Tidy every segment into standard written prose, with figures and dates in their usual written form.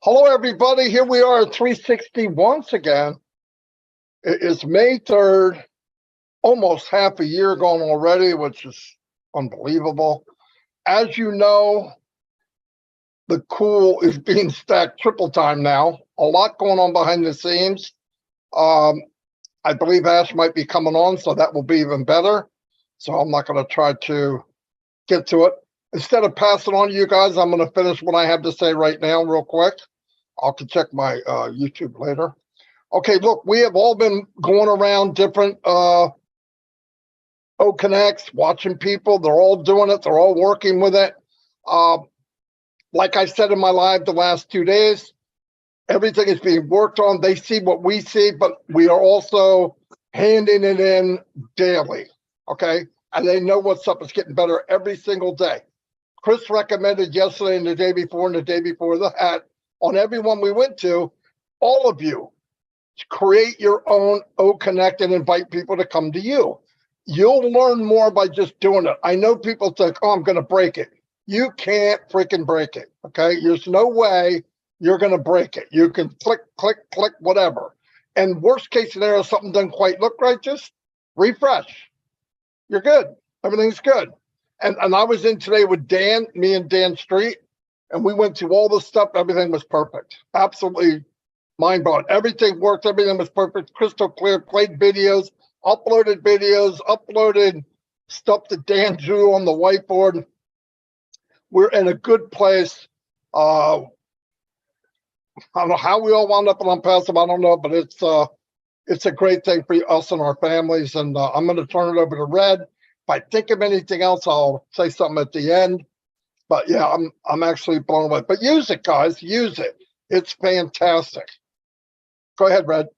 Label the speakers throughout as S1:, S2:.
S1: Hello, everybody. Here we are at 360 once again. It is May 3rd, almost half a year gone already, which is unbelievable. As you know, the cool is being stacked triple time now. A lot going on behind the scenes. I believe Ash might be coming on, so that will be even better. So I'm not going to try to get to it. Instead of passing on to you guys, I'm going to finish what I have to say right now real quick. I'll check my YouTube later. Okay, look, we have all been going around different O-Connects, watching people. They're all doing it. They're all working with it. Like I said in my live the last 2 days, everything is being worked on. They see what we see, but we are also handing it in daily, okay? And they know what's up. It's getting better every single day. Chris recommended yesterday and the day before and the day before that, on everyone we went to, all of you, create your own O-Connect and invite people to come to you. You'll learn more by just doing it. I know people think, oh, I'm going to break it. You can't freaking break it, okay? There's no way you're going to break it. You can click, click, click, whatever. And worst case scenario, something doesn't quite look right, just refresh. You're good. Everything's good. And I was in today with Dan, me and Dan Street, and we went through all the stuff. Everything was perfect. Absolutely mind-blowing. Everything worked. Everything was perfect. Crystal clear. Played videos, uploaded stuff that Dan drew on the whiteboard. We're in a good place. I don't know how we all wound up on ONPASSIVE. I don't know, but it's a great thing for us and our families. And I'm going to turn it over to Red. If I think of anything else, I'll say something at the end. But yeah, I'm actually blown away. But use it, guys. Use it. It's fantastic. Go ahead, Red.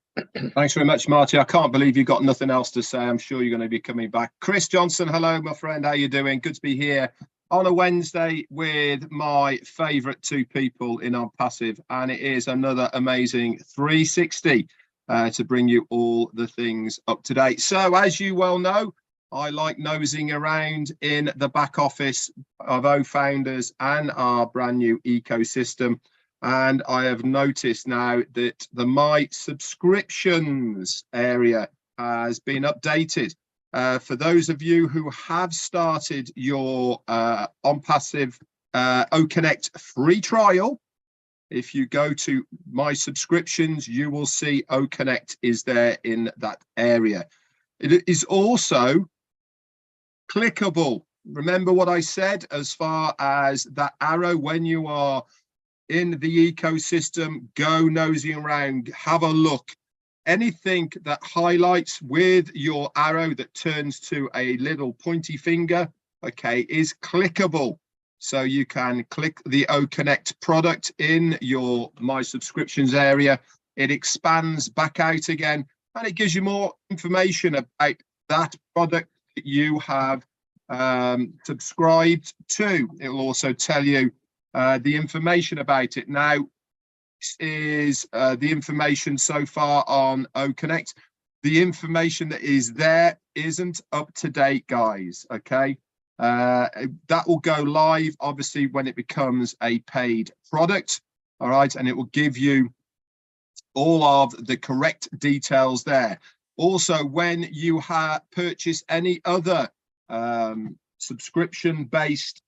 S2: Thanks very much, Marty. I can't believe you've got nothing else to say. I'm sure you're going to be coming back. Chris Johnson, hello, my friend. How you doing? Good to be here on a Wednesday with my favourite two people in ONPASSIVE, and it is another amazing 360 to bring you all the things up to date. So, as you well know, I like nosing around in the back office of O-Founders and our brand new ecosystem. And I have noticed now that the My Subscriptions area has been updated. For those of you who have started your ONPASSIVE O-Connect free trial, if you go to My Subscriptions, you will see O-Connect is there in that area. It is also clickable. Remember what I said as far as that arrow when you are in the ecosystem, go nosing around, have a look. Anything that highlights with your arrow that turns to a little pointy finger, okay, is clickable. So you can click the O-Connect product in your My Subscriptions area. It expands back out again, and it gives you more information about that product that you have subscribed to. It will also tell you the information about it. Now, this is the information so far on O-Connect. The information that is there isn't up to date, guys, okay? That will go live, obviously, when it becomes a paid product, all right? And it will give you all of the correct details there. Also, when you have purchased any other subscription-based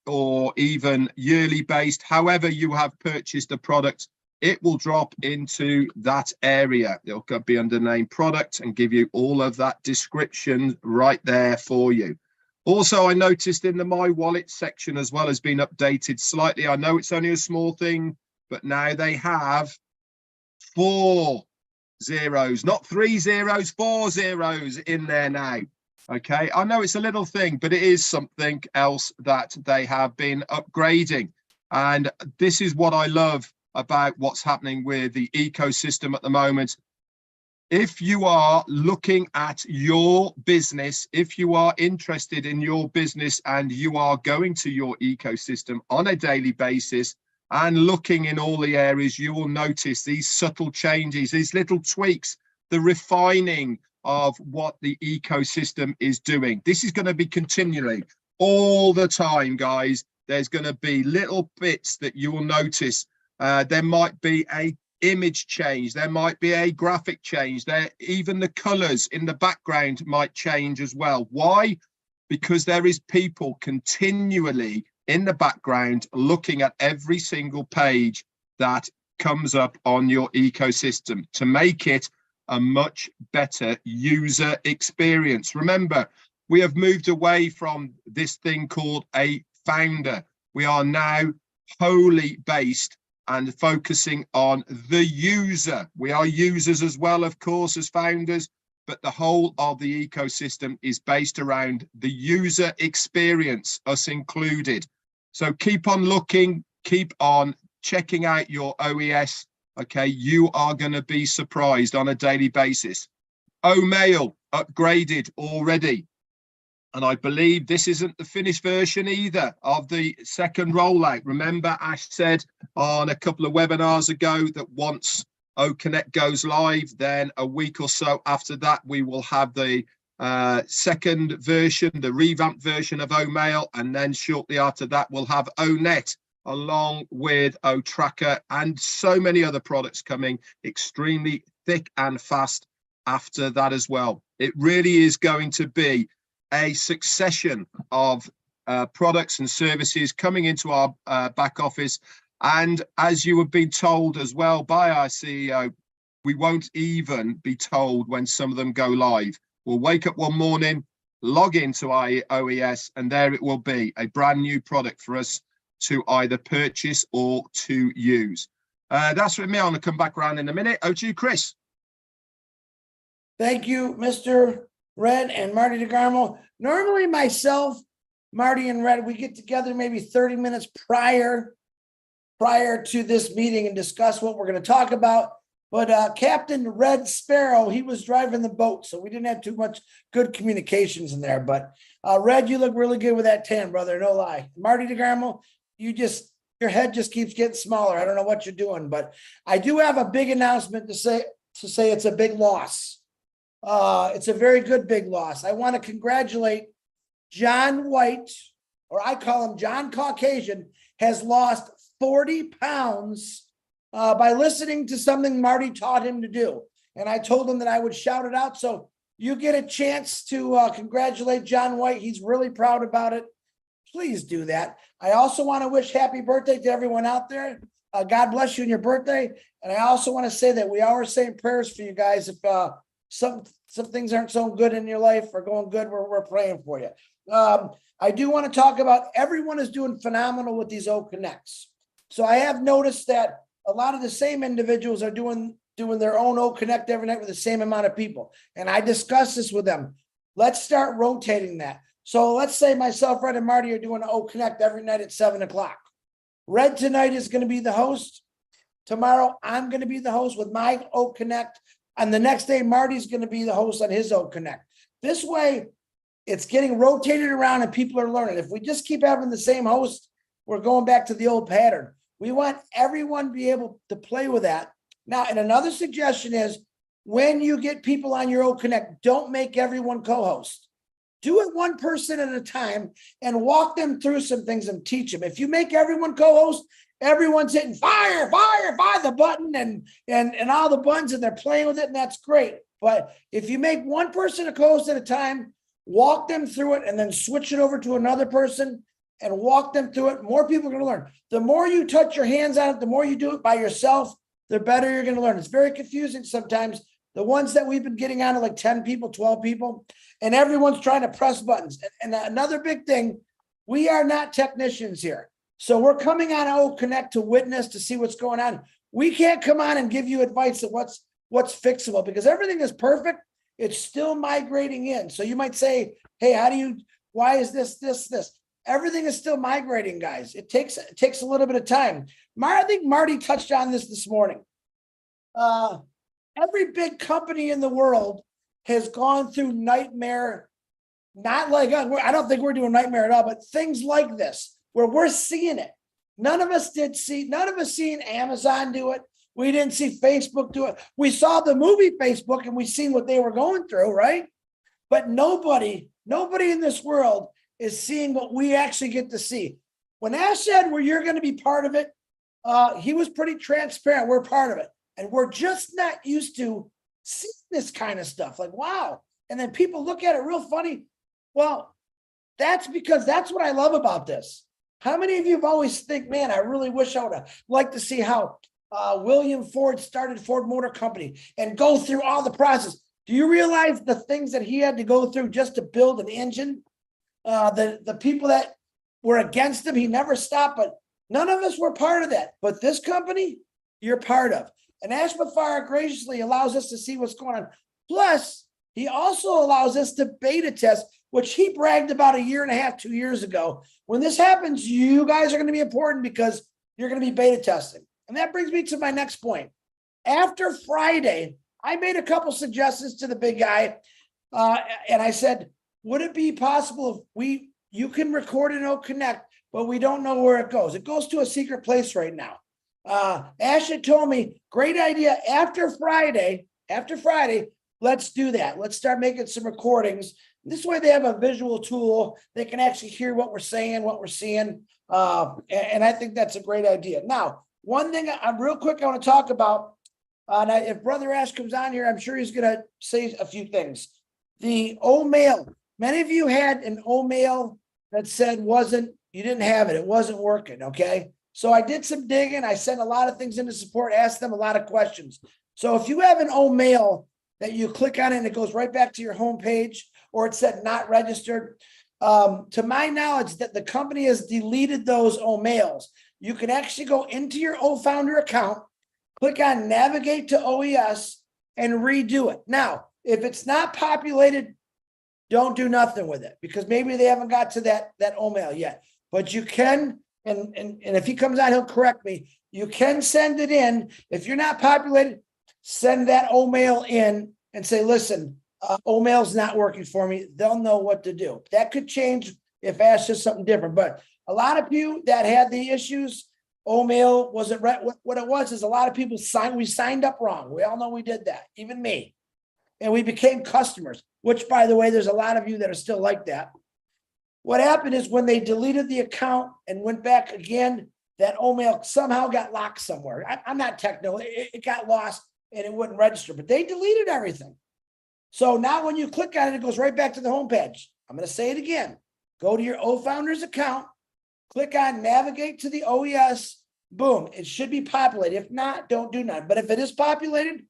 S2: or even yearly based, however you have purchased a product, it will drop into that area. It'll be under name product and give you all of that description right there for you. Also, I noticed in the My Wallet section as well has been updated slightly. I know it's only a small thing, but now they have 4 zeros, not 3 zeros, 4 zeros in there now. Okay, I know it's a little thing, but it is something else that they have been upgrading. And this is what I love about what's happening with the ecosystem at the moment. If you are looking at your business, if you are interested in your business and you are going to your ecosystem on a daily basis and looking in all the areas, you will notice these subtle changes, these little tweaks, the refining of what the ecosystem is doing. This is going to be continuing all the time, guys. There's going to be little bits that you will notice There might be a image change. There might be a graphic change. Even the colors in the background might change as well. Why? Because there is people continually in the background looking at every single page that comes up on your ecosystem to make it a much better user experience. Remember, we have moved away from this thing called a founder. We are now wholly based and focusing on the user. We are users as well, of course, as founders, but the whole of the ecosystem is based around the user experience, us included. So keep on looking, keep on checking out your OES. Okay, you are going to be surprised on a daily basis. Mail upgraded already. And I believe this isn't the finished version either of the second rollout. Remember, Ash said on a couple of webinars ago that once OConnect goes live, then a week or so after that, we will have the second version, the revamped version of OMail. And then shortly after that, we'll have ONet along with OTracker and so many other products coming extremely thick and fast after that as well. It really is going to be a succession of products and services coming into our back office. And as you have been told as well by our CEO, we won't even be told when some of them go live. We'll wake up one morning, log into our OES, and there it will be, a brand new product for us to either purchase or to use. That's with me. I'm going to come back around in a minute. Over to you, Chris.
S3: Thank you, Mr. Red and Marty DeGarmo. Normally myself, Marty and Red, we get together maybe 30 minutes prior to this meeting and discuss what we're going to talk about. But Captain Red Sparrow, he was driving the boat, so we didn't have too much good communications in there. But Red, you look really good with that tan, brother, no lie. Marty DeGarmo, your head just keeps getting smaller. I don't know what you're doing, but I do have a big announcement to say it's a big loss. It's a very good big loss. I want to congratulate John White, or I call him John Caucasian, has lost 40 pounds by listening to something Marty taught him to do. And I told him that I would shout it out. So you get a chance to congratulate John White. He's really proud about it. Please do that. I also want to wish happy birthday to everyone out there. God bless you on your birthday. And I also want to say that we are saying prayers for you guys. If some things aren't so good in your life or going good, we're praying for you. I do want to talk about everyone is doing phenomenal with these OConnects. So I have noticed that a lot of the same individuals are doing their own OConnect every night with the same amount of people. And I discussed this with them. Let's start rotating that. So let's say myself, Red, and Marty are doing an OConnect every night at 7 o'clock. Red tonight is going to be the host. Tomorrow, I'm going to be the host with my OConnect. And the next day, Marty's going to be the host on his OConnect. This way, it's getting rotated around and people are learning. If we just keep having the same host, we're going back to the old pattern. We want everyone to be able to play with that. Now, and another suggestion is when you get people on your OConnect, don't make everyone co-host. Do it one person at a time and walk them through some things and teach them. If you make everyone co-host, everyone's hitting fire the button and all the buttons and they're playing with it, and that's great. But if you make one person a co-host at a time, walk them through it and then switch it over to another person and walk them through it, more people are going to learn. The more you touch your hands on it, the more you do it by yourself, the better you're going to learn. It's very confusing sometimes. The ones that we've been getting on are like 10 people, 12 people, and everyone's trying to press buttons. And another big thing, we are not technicians here. So we're coming on OConnect to witness, to see what's going on. We can't come on and give you advice of what's fixable because everything is perfect. It's still migrating in. So you might say, hey, why is this? Everything is still migrating, guys. It takes a little bit of time. I think Marty touched on this morning. Every big company in the world has gone through nightmare, not like us. I don't think we're doing nightmare at all, but things like this where we're seeing it. None of us seen Amazon do it. We didn't see Facebook do it. We saw the movie Facebook and we seen what they were going through, right? But nobody in this world is seeing what we actually get to see. When Ash said, well, you're going to be part of it, he was pretty transparent. We're part of it. And we're just not used to seeing this kind of stuff. Like, wow. And then people look at it real funny. Well, that's because that's what I love about this. How many of you have always think, man, I really wish I would have liked to see how William Ford started Ford Motor Company and go through all the process. Do you realize the things that he had to go through just to build an engine? The people that were against him, he never stopped, but none of us were part of that. But this company, you're part of. And Ashmafara graciously allows us to see what's going on. Plus, he also allows us to beta test, which he bragged about a year and a half, 2 years ago. When this happens, you guys are going to be important because you're going to be beta testing. And that brings me to my next point. After Friday, I made a couple suggestions to the big guy. And I said, would it be possible if you can record and it'll connect, but we don't know where it goes. It goes to a secret place right now. Ash had told me, great idea. After Friday, let's do that. Let's start making some recordings. This way they have a visual tool. They can actually hear what we're saying, what we're seeing. And I think that's a great idea. Now, one thing I'm real quick, I want to talk about, if Brother Ash comes on here, I'm sure he's going to say a few things. The old mail. Many of you had an old mail that said you didn't have it. It wasn't working, okay? So I did some digging. I sent a lot of things into support, asked them a lot of questions. So if you have an old mail that you click on it and it goes right back to your home page, or it said not registered, to my knowledge, that the company has deleted those old mails. You can actually go into your OFounder account, click on navigate to OES and redo it. Now, if it's not populated, don't do nothing with it because maybe they haven't got to that old mail yet. But you can, and if he comes out, he'll correct me. You can send it in. If you're not populated, send that old mail in and say, listen, old mail's not working for me. They'll know what to do. That could change if Ash does something different. But a lot of you that had the issues, old mail wasn't right. What it was is a lot of people signed up wrong. We all know we did that, even me. And we became customers, which, by the way, there's a lot of you that are still like that. What happened is when they deleted the account and went back again, that old mail somehow got locked somewhere. I'm not techno. It got lost and it wouldn't register, but they deleted everything. So now when you click on it, it goes right back to the homepage. I'm going to say it again. Go to your OFounders account, click on navigate to the OES, boom. It should be populated. If not, don't do none. But if it is populated,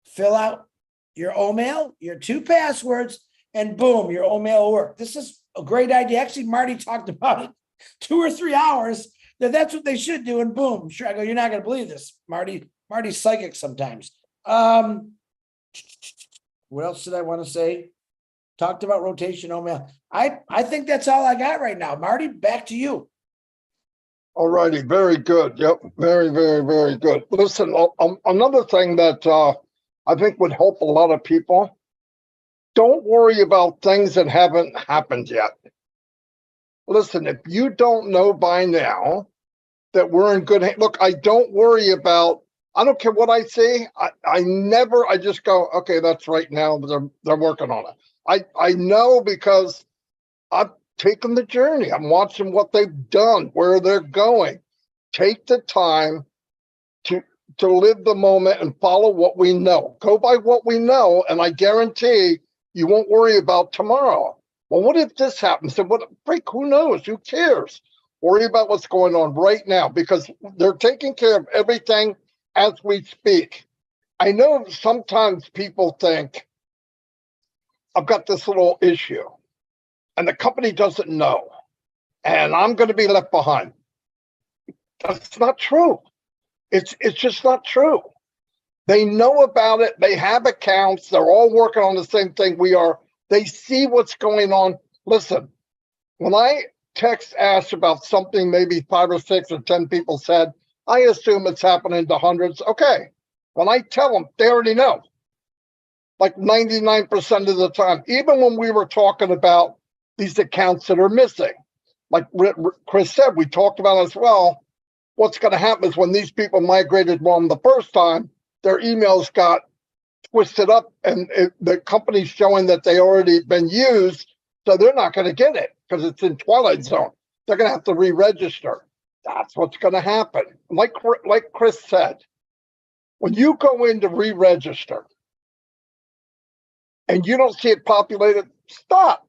S3: fill out your old mail, your 2 passwords, and boom, your old mail will work. This is a great idea. Actually, Marty talked about it 2 or 3 hours. That's what they should do. And boom, sure. I go, you're not going to believe this. Marty's psychic sometimes. What else did I want to say? Talked about rotation old mail. I think that's all I got right now. Marty, back to you.
S1: All righty. Very good. Yep. Very, very, very good. Listen, another thing that I think would help a lot of people. Don't worry about things that haven't happened yet. Listen, if you don't know by now that we're in good hands, look, I don't worry about, I don't care what I see. I just go, okay, that's right now. They're working on it. I know because I've taken the journey. I'm watching what they've done, where they're going. Take the time to live the moment and follow what we know. Go by what we know, and I guarantee you won't worry about tomorrow. Well, what if this happens? And who knows? Who cares? Worry about what's going on right now because they're taking care of everything as we speak. I know sometimes people think, I've got this little issue, and the company doesn't know, and I'm going to be left behind. That's not true. It's just not true. They know about it. They have accounts. They're all working on the same thing we are. They see what's going on. Listen, when I text Ash about something maybe 5 or 6 or 10 people said, I assume it's happening to hundreds. Okay. When I tell them, they already know. Like 99% of the time, even when we were talking about these accounts that are missing, like Chris said, we talked about as well. What's going to happen is when these people migrated one the first time, their emails got twisted up and the company's showing that they already been used. So they're not going to get it because it's in Twilight Zone. They're going to have to re-register. That's what's going to happen. Like Chris said, when you go in to re-register and you don't see it populated, stop.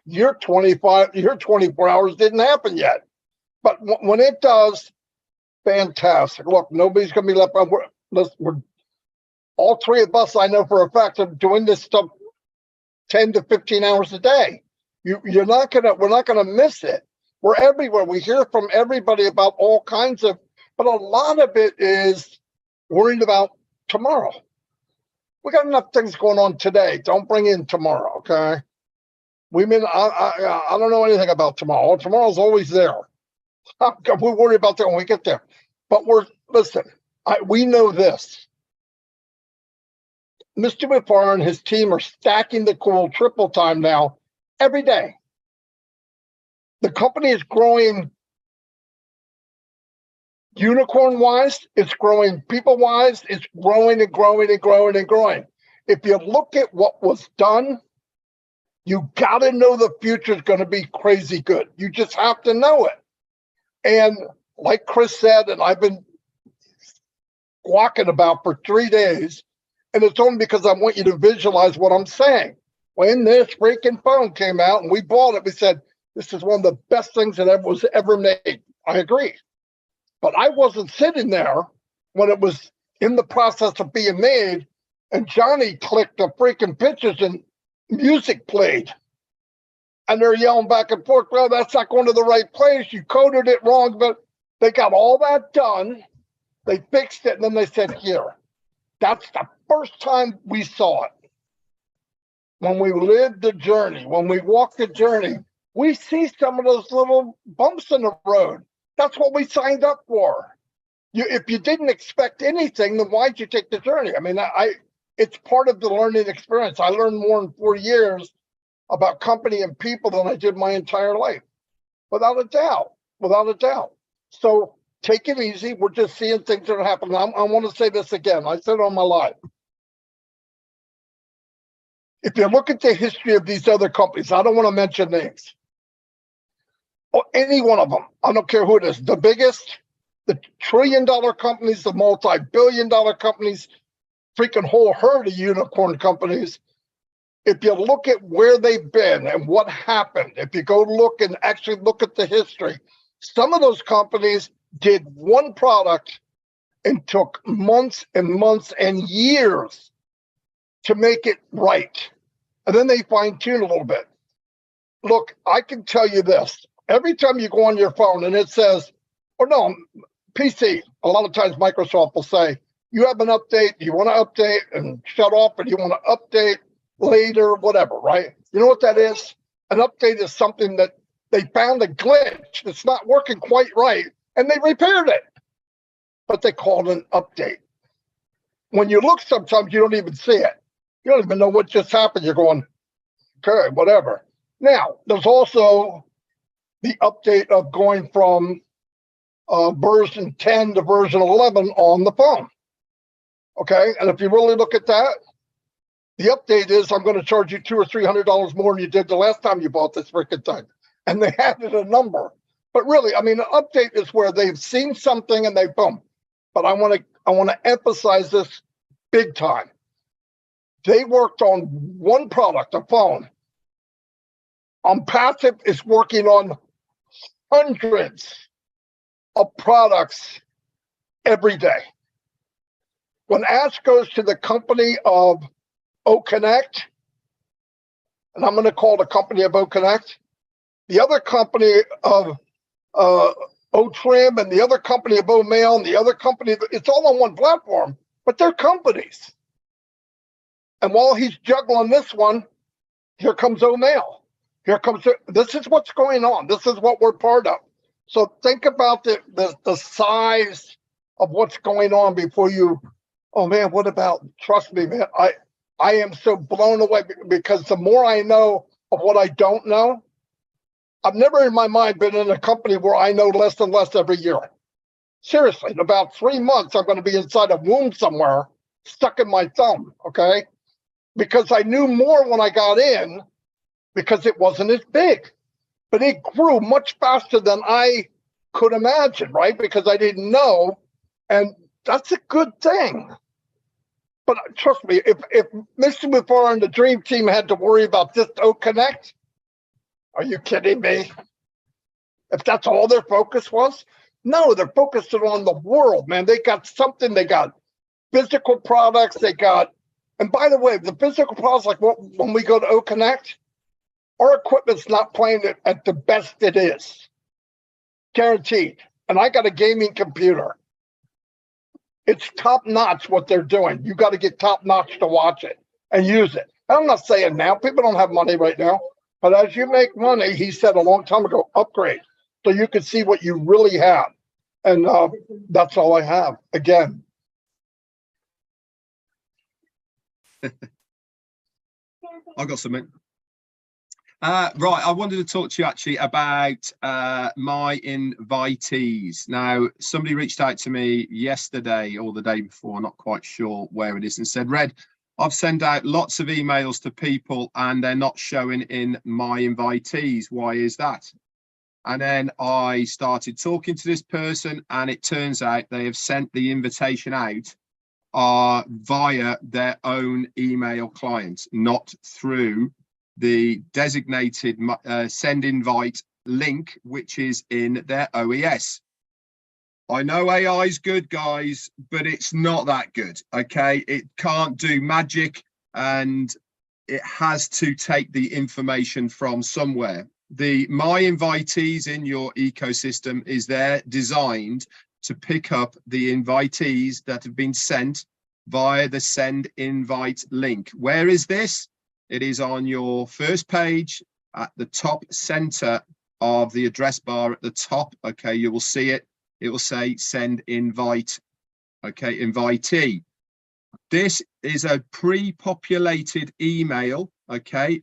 S1: Your 24 hours didn't happen yet. But when it does, fantastic. Look, nobody's going to be left behind. We're all three of us, I know for a fact, are doing this stuff 10 to 15 hours a day. We're not gonna miss it. We're everywhere. We hear from everybody about all kinds of, but a lot of it is worried about tomorrow. We got enough things going on today. Don't bring in tomorrow, okay? I don't know anything about tomorrow. Tomorrow's always there. We worry about that when we get there. But we know this. Mr. Refern and his team are stacking the cool triple time now every day. The company is growing unicorn-wise, it's growing people-wise, it's growing and growing and growing and growing. If you look at what was done, you got to know the future is going to be crazy good. You just have to know it. And like Chris said, and I've been walking about for 3 days, and it's only because I want you to visualize what I'm saying. When this freaking phone came out and we bought it, we said, this is one of the best things that was ever made. I agree. But I wasn't sitting there when it was in the process of being made and Johnny clicked the freaking pictures and music played. And they're yelling back and forth, well, that's not going to the right place. You coded it wrong. But they got all that done. They fixed it. And then they said, here. That's the first time we saw it. When we lived the journey, when we walked the journey, we see some of those little bumps in the road. That's what we signed up for. If you didn't expect anything, then why'd you take the journey? I mean, it's part of the learning experience. I learned more in 4 years about company and people than I did my entire life. Without a doubt. Without a doubt. So take it easy. We're just seeing things that are happening. I want to say this again. I said it on my live. If you look at the history of these other companies, I don't want to mention names. Or any one of them. I don't care who it is. The biggest, the trillion-dollar companies, the multi-billion-dollar companies, freaking whole herd of unicorn companies. If you look at where they've been and what happened, if you go look and actually look at the history, some of those companies did one product and took months and months and years to make it right. And then they fine-tune a little bit. Look, I can tell you this. Every time you go on your phone and it says, or no, PC, a lot of times Microsoft will say, you have an update, you want to update and shut off, and you want to update later, whatever, right? You know what that is? An update is something that they found a glitch that's not working quite right, and they repaired it. But they call it an update. When you look, sometimes you don't even see it. You don't even know what just happened. You're going, okay, whatever. Now, there's also the update of going from version 10 to version 11 on the phone. Okay, and if you really look at that, the update is I'm going to charge you $200 or $300 more than you did the last time you bought this freaking thing. And they added a number. But really, I mean, an update is where they've seen something and they boom. But I want to emphasize this big time. They worked on one product, a phone. ONPASSIVE is working on hundreds of products every day. When Ash goes to the company of OConnect, and I'm going to call the company of OConnect, the other company of OTrim, and the other company of OMail, and the other company, it's all on one platform, but they're companies. And while he's juggling this one, here comes OMail. This is what's going on. This is what we're part of. So think about the size of what's going on before you, oh man, what about, trust me, man, I am so blown away because the more I know of what I don't know, I've never in my mind been in a company where I know less and less every year. Seriously, in about 3 months, I'm going to be inside a womb somewhere, stuck in my thumb, okay? Because I knew more when I got in because it wasn't as big. But it grew much faster than I could imagine, right? Because I didn't know. And that's a good thing. But trust me, if Mr. Refern and the dream team had to worry about this Connect, are you kidding me? If that's all their focus was? No, they're focusing on the world, man. They got something, they got physical products, they got, and by the way, the physical products, like when we go to Connect, our equipment's not playing it at the best it is. Guaranteed. And I got a gaming computer. It's top notch what they're doing. You got to get top notch to watch it and use it. I'm not saying now, people don't have money right now, but as you make money, he said a long time ago, upgrade so you can see what you really have. And that's all I have. Again.
S2: I got something. Right, I wanted to talk to you actually about my invitees. Now, somebody reached out to me yesterday or the day before, not quite sure where it is, and said, Red, I've sent out lots of emails to people and they're not showing in my invitees. Why is that? And then I started talking to this person, and it turns out they have sent the invitation out via their own email client, not through the designated send invite link, which is in their OES. I know AI is good, guys, but it's not that good, okay? It can't do magic, and it has to take the information from somewhere. The My Invitees in your ecosystem is there designed to pick up the invitees that have been sent via the send invite link. Where is this? It is on your first page at the top center of the address bar at the top. Okay, you will see it. It will say send invite. Okay, invitee. This is a pre-populated email, okay,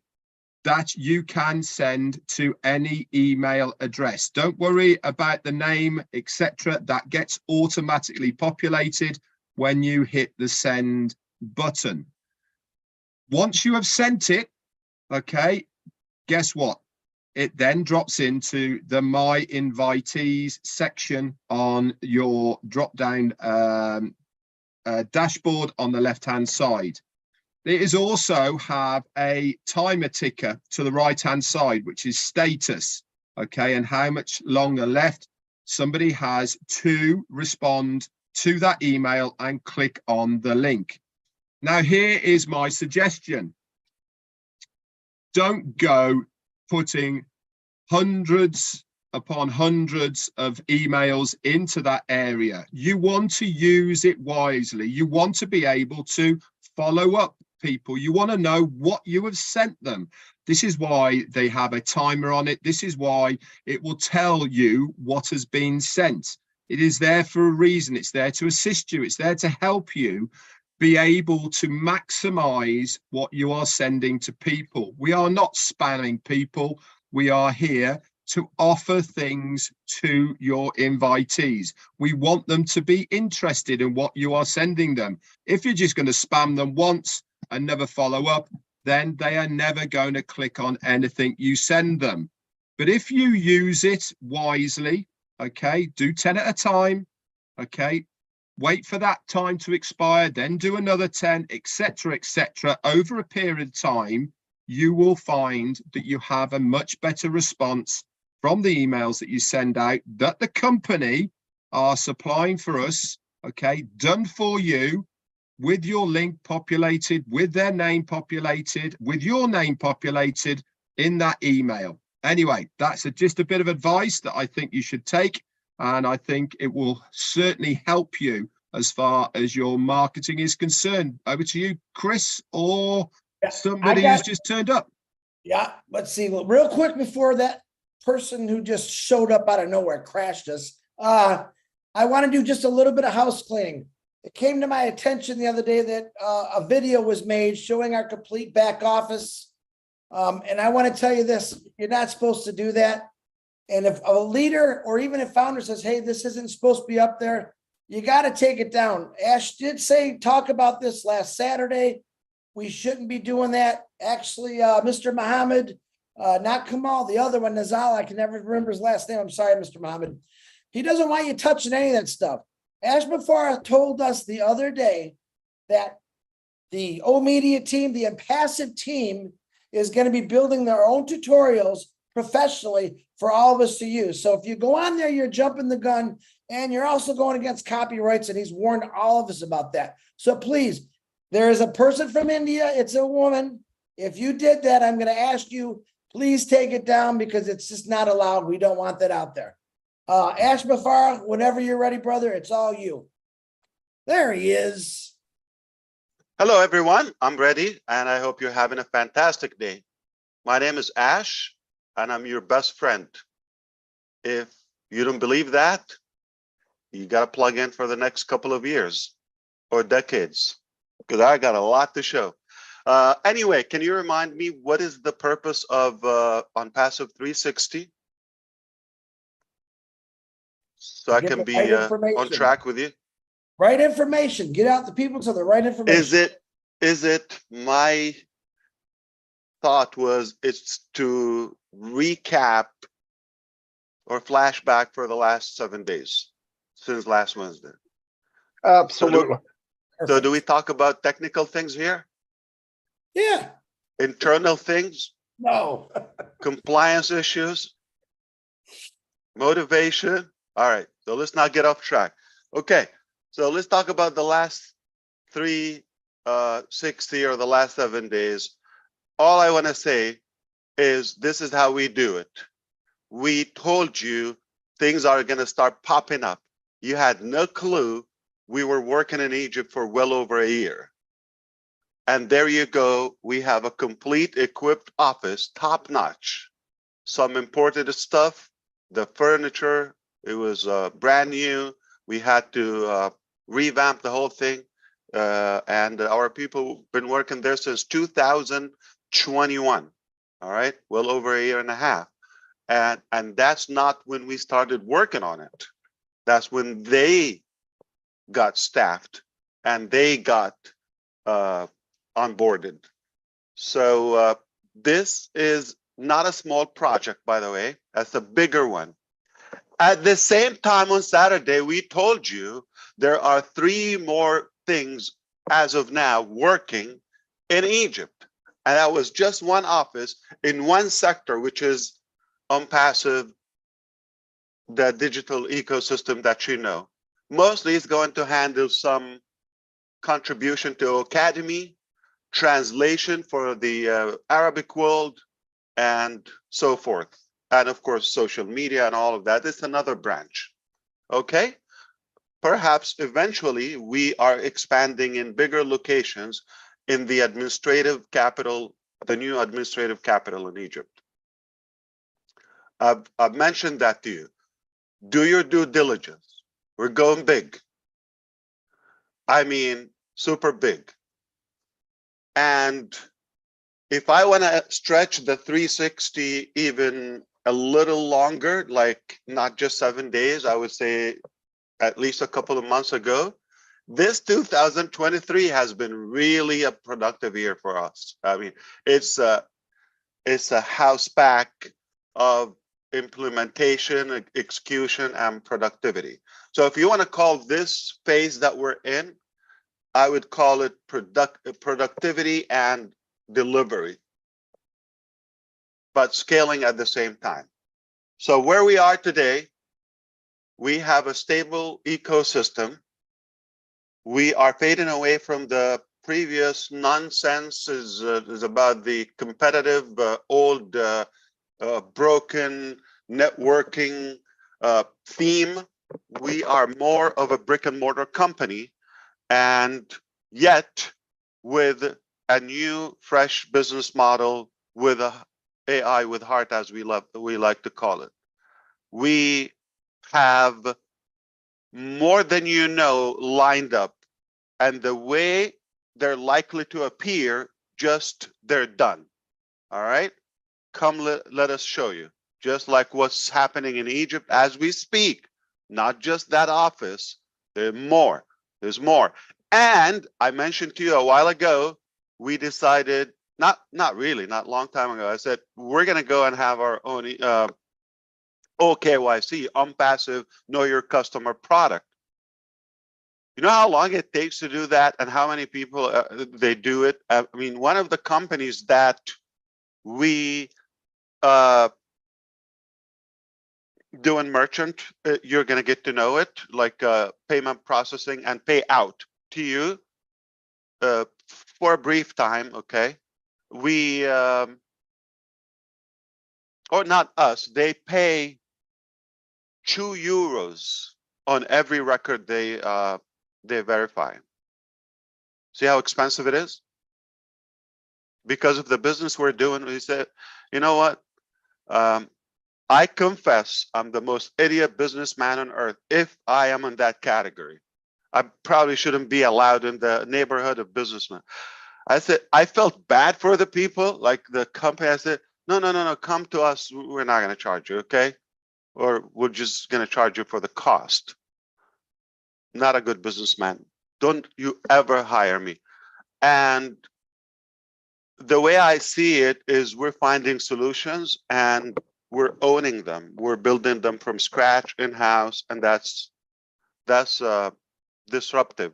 S2: that you can send to any email address. Don't worry about the name, etc. That gets automatically populated when you hit the send button. Once you have sent it, okay, guess what? It then drops into the My Invitees section on your drop-down dashboard on the left-hand side. It is also have a timer ticker to the right-hand side, which is status, okay, and how much longer left. Somebody has to respond to that email and click on the link. Now, here is my suggestion. Don't go putting hundreds upon hundreds of emails into that area. You want to use it wisely. You want to be able to follow up people. You want to know what you have sent them. This is why they have a timer on it. This is why it will tell you what has been sent. It is there for a reason. It's there to assist you. It's there to help you be able to maximize what you are sending to people. We are not spamming people. We are here to offer things to your invitees. We want them to be interested in what you are sending them. If you're just going to spam them once and never follow up, then they are never going to click on anything you send them. But if you use it wisely, okay, do 10 at a time, okay, wait for that time to expire, then do another 10, etc., etc. Over a period of time, you will find that you have a much better response from the emails that you send out that the company are supplying for us, okay, done for you, with your link populated, with their name populated, with your name populated in that email. Anyway, that's just a bit of advice that I think you should take, and I think it will certainly help you as far as your marketing is concerned. Over to you, Chris, or somebody who's just turned up.
S3: Yeah, let's see. Well, real quick before that person who just showed up out of nowhere crashed us, I want to do just a little bit of house cleaning. It came to my attention the other day that a video was made showing our complete back office. And I want to tell you this, you're not supposed to do that. And if a leader or even a founder says, hey, this isn't supposed to be up there, you got to take it down. Ash did talk about this last Saturday. We shouldn't be doing that. Actually, Mr. Muhammad, not Kamal, the other one, Nazal, I can never remember his last name. I'm sorry, Mr. Muhammad. He doesn't want you touching any of that stuff. Ash Mafara told us the other day that the O-Media team, the ONPASSIVE team, is going to be building their own tutorials professionally for all of us to use. So if you go on there, you're jumping the gun, and you're also going against copyrights, and he's warned all of us about that. So please, there is a person from India. It's a woman. If you did that, I'm going to ask you, please take it down, because it's just not allowed. We don't want that out there. Ash Mafara, whenever you're ready, brother, it's all you. There he is.
S4: Hello, everyone. I'm ready, and I hope you're having a fantastic day. My name is Ash, and I'm your best friend. If you don't believe that, you got to plug in for the next couple of years or decades, because I got a lot to show. Anyway, can you remind me what is the purpose of ONPASSIVE 360? So I
S3: Get
S4: can
S3: the
S4: be
S3: right
S4: on
S3: information.
S4: track with you.
S3: Right information. Get out the people to the right information.
S4: Is it my thought was it's to recap or flashback for the last 7 days since last Wednesday?
S1: Absolutely.
S4: So do we talk about technical things here?
S3: Yeah.
S4: Internal things?
S3: No.
S4: Compliance issues? Motivation? All right, so let's not get off track. Okay, so let's talk about the last 360 or the last 7 days. All I want to say is this is how we do it. We told you things are going to start popping up. You had no clue. We were working in Egypt for well over a year. And there you go. We have a complete equipped office, top notch. Some imported stuff, the furniture, it was brand new. We had to revamp the whole thing. And our people been working there since 2021. All right, well over a year and a half. And that's not when we started working on it. That's when they got staffed and they got onboarded. So this is not a small project, by the way. That's a bigger one. At the same time on Saturday, we told you there are 3 more things as of now working in Egypt. And that was just one office in one sector, which is ONPASSIVE, the digital ecosystem that you know. Mostly it's going to handle some contribution to Academy, translation for the Arabic world, and so forth. And of course, social media and all of that. It's another branch. Okay? Perhaps eventually we are expanding in bigger locations in the administrative capital, the new administrative capital in Egypt. I've mentioned that to you. Do your due diligence. We're going big. I mean, super big. And if I want to stretch the 360 even a little longer, like not just 7 days, I would say at least a couple of months ago, this 2023 has been really a productive year for us. I mean, it's a house pack of implementation, execution, and productivity. So if you want to call this phase that we're in, I would call it productivity and delivery, but scaling at the same time. So where we are today, we have a stable ecosystem. We are fading away from the previous nonsense is about the competitive, old, broken networking theme. We are more of a brick and mortar company, and yet with a new, fresh business model with a AI with heart, as we like to call it. We have more than you know lined up, and the way they're likely to appear, just they're done. All right, come let us show you. Just like what's happening in Egypt as we speak, not just that office. There's more. There's more. And I mentioned to you a while ago, we decided, not really, not a long time ago, I said, we're going to go and have our own OKYC, ONPASSIVE, know your customer product. You know how long it takes to do that and how many people they do it? I mean, one of the companies that we do in merchant, you're going to get to know it, like payment processing and pay out to you for a brief time, okay? We, or not us, they pay €2 on every record they verify. See how expensive it is? Because of the business we're doing, we said, you know what? I confess I'm the most idiot businessman on earth if I am in that category. I probably shouldn't be allowed in the neighborhood of businessmen. I said, I felt bad for the people, like the company. I said, no, come to us. We're not going to charge you, okay? Or we're just going to charge you for the cost. Not a good businessman. Don't you ever hire me. And the way I see it is we're finding solutions and we're owning them. We're building them from scratch in-house, and that's disruptive.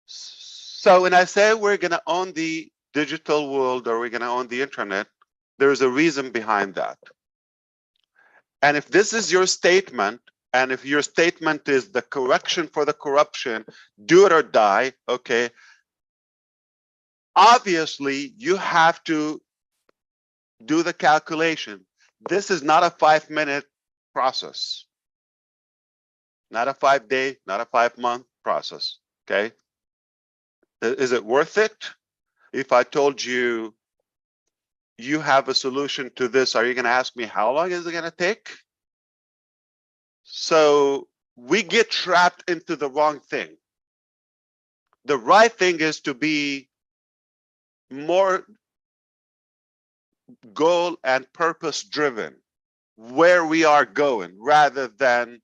S4: So when I say we're going to own the digital world or we're going to own the internet, there's a reason behind that. And if this is your statement, and if your statement is the correction for the corruption, do it or die, okay, obviously you have to do the calculation. This is not a 5-minute process, not a 5-day, not a 5-month process, okay? Is it worth it? If I told you you have a solution to this, are you going to ask me how long is it going to take? So we get trapped into the wrong thing. The right thing is to be more goal and purpose driven, where we are going, rather than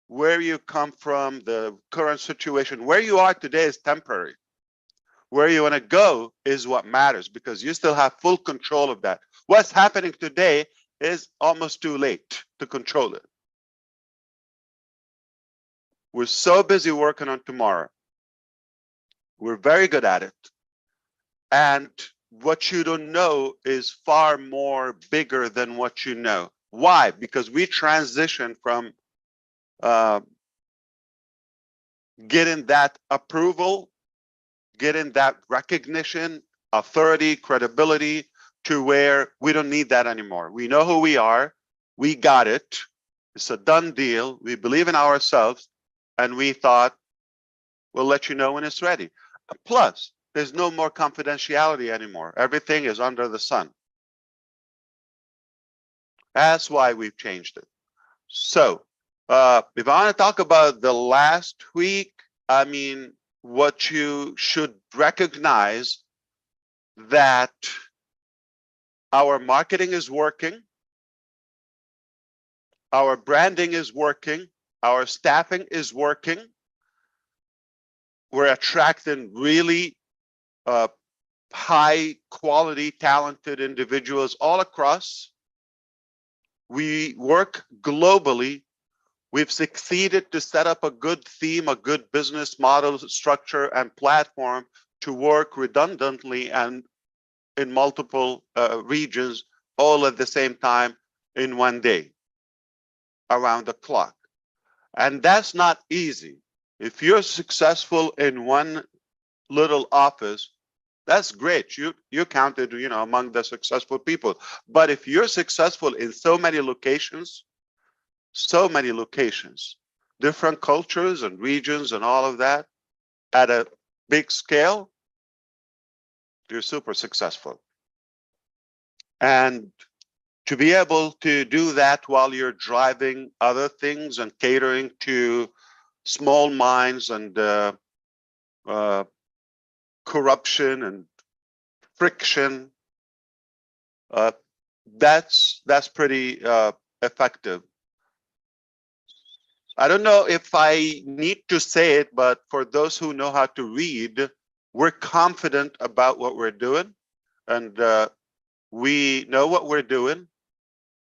S4: where you come from, the current situation. Where you are today is temporary. Where you want to go is what matters, because you still have full control of that. What's happening today is almost too late to control it. We're so busy working on tomorrow. We're very good at it. And what you don't know is far more bigger than what you know. Why? Because we transition from getting that approval, getting that recognition, authority, credibility, to where we don't need that anymore. We know who we are. We got it. It's a done deal. We believe in ourselves. And we thought, we'll let you know when it's ready. Plus, there's no more confidentiality anymore. Everything is under the sun. That's why we've changed it. So if I want to talk about the last week, I mean, what you should recognize that our marketing is working, our branding is working, our staffing is working. We're attracting really high quality, talented individuals all across. We work globally. We've succeeded to set up a good theme, a good business model, structure, and platform to work redundantly and in multiple regions, all at the same time in one day, around the clock. And that's not easy. If you're successful in one little office, that's great. You counted, among the successful people. But if you're successful in so many locations, different cultures and regions and all of that, at a big scale, you're super successful. And to be able to do that while you're driving other things and catering to small minds and corruption and friction, that's pretty effective. I don't know if I need to say it, but for those who know how to read, we're confident about what we're doing, and we know what we're doing.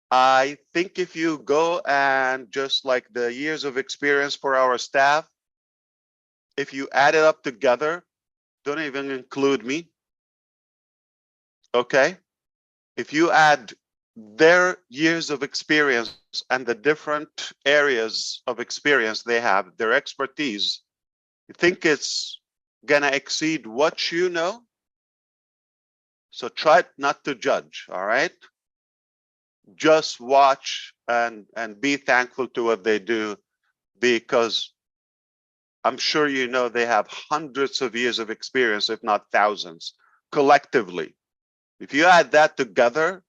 S4: I think if you go and just like the years of experience for our staff, if you add it up together, don't even include me. Okay. If you add their years of experience and the different areas of experience they have, their expertise, you think it's gonna exceed what you know? So try not to judge, all right? Just watch and be thankful to what they do, because I'm sure you know they have hundreds of years of experience, if not thousands, collectively. If you add that together,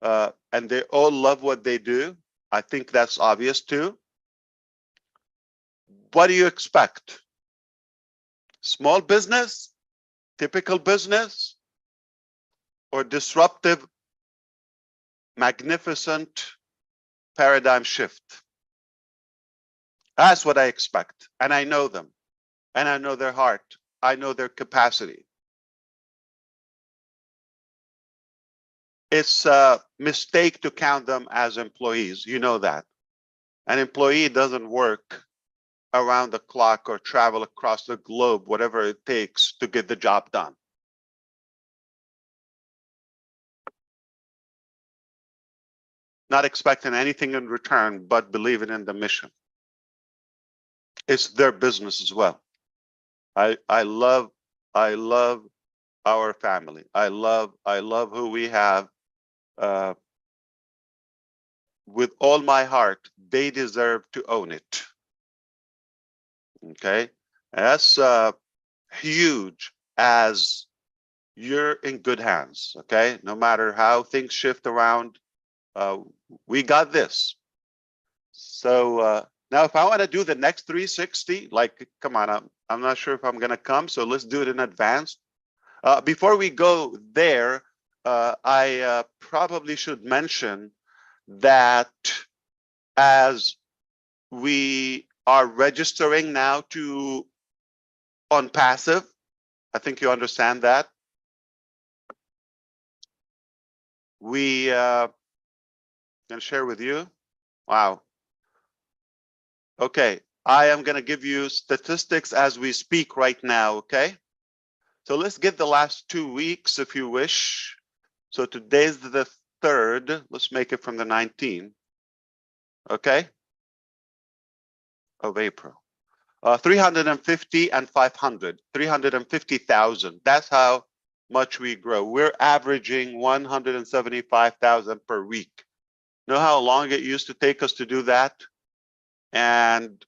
S4: and they all love what they do, I think that's obvious too. What do you expect? Small business, typical business, or disruptive, magnificent paradigm shift? That's what I expect. And I know them. And I know their heart. I know their capacity. It's a mistake to count them as employees. You know that. An employee doesn't work around the clock or travel across the globe, whatever it takes to get the job done. Not expecting anything in return, but believing in the mission. It's their business as well. I love our family. I love who we have. With all my heart, they deserve to own it. Okay, that's huge, as you're in good hands. Okay, no matter how things shift around, we got this. So now if I want to do the next 360, like, come on, I'm not sure if I'm going to come, so let's do it in advance. Before we go there, I probably should mention that as we are registering now to ONPASSIVE, I think you understand that. We can share with you. Wow. Okay, I am going to give you statistics as we speak right now. Okay, so let's get the last 2 weeks if you wish. So today's the 3rd. Let's make it from the 19th. Okay, of April. 350 and 500, 350,000. That's how much we grow. We're averaging 175,000 per week. Know how long it used to take us to do that? And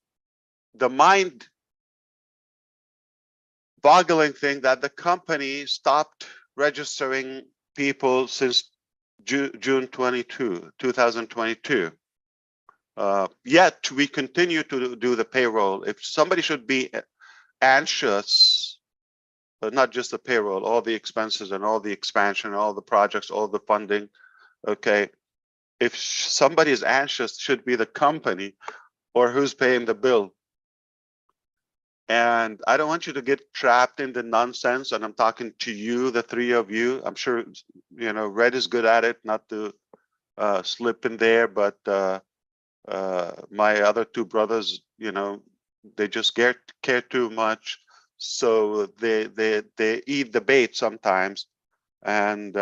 S4: the mind-boggling thing that the company stopped registering people since June 2022. Yet we continue to do the payroll. If somebody should be anxious, but not just the payroll, all the expenses and all the expansion, all the projects, all the funding, okay, if somebody is anxious, should be the company or who's paying the bill. And I don't want you to get trapped in the nonsense, and I'm talking to you, the 3 of you. I'm sure, you know, Red is good at it, not to slip in there, but my other 2 brothers, you know, they just care too much, so they eat the bait sometimes. And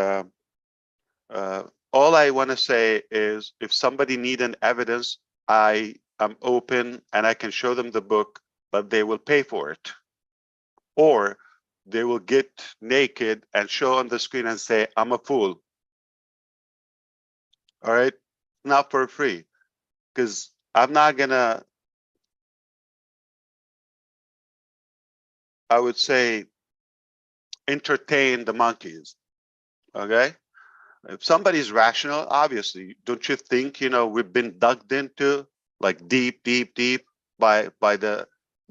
S4: all I want to say is, if somebody need an evidence, I am open and I can show them the book, but they will pay for it, or they will get naked and show on the screen and say, I'm a fool. All right, not for free, because I'm not gonna, I would say, entertain the monkeys. Okay, if somebody's rational, obviously, don't you think, you know, we've been dug into, like, deep by the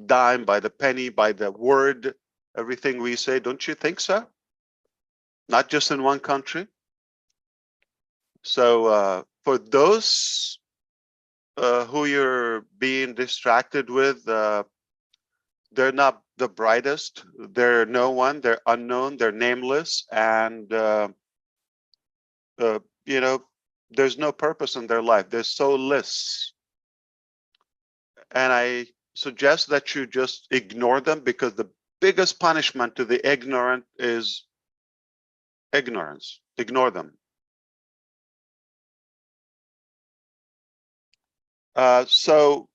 S4: dime, by the penny, by the word, everything we say? Don't you think so? Not just in one country. So for those who you're being distracted with, they're not the brightest. They're no one. They're unknown. They're nameless. And you know, there's no purpose in their life. They're soulless. And I suggest that you just ignore them, because the biggest punishment to the ignorant is ignorance. Ignore them. So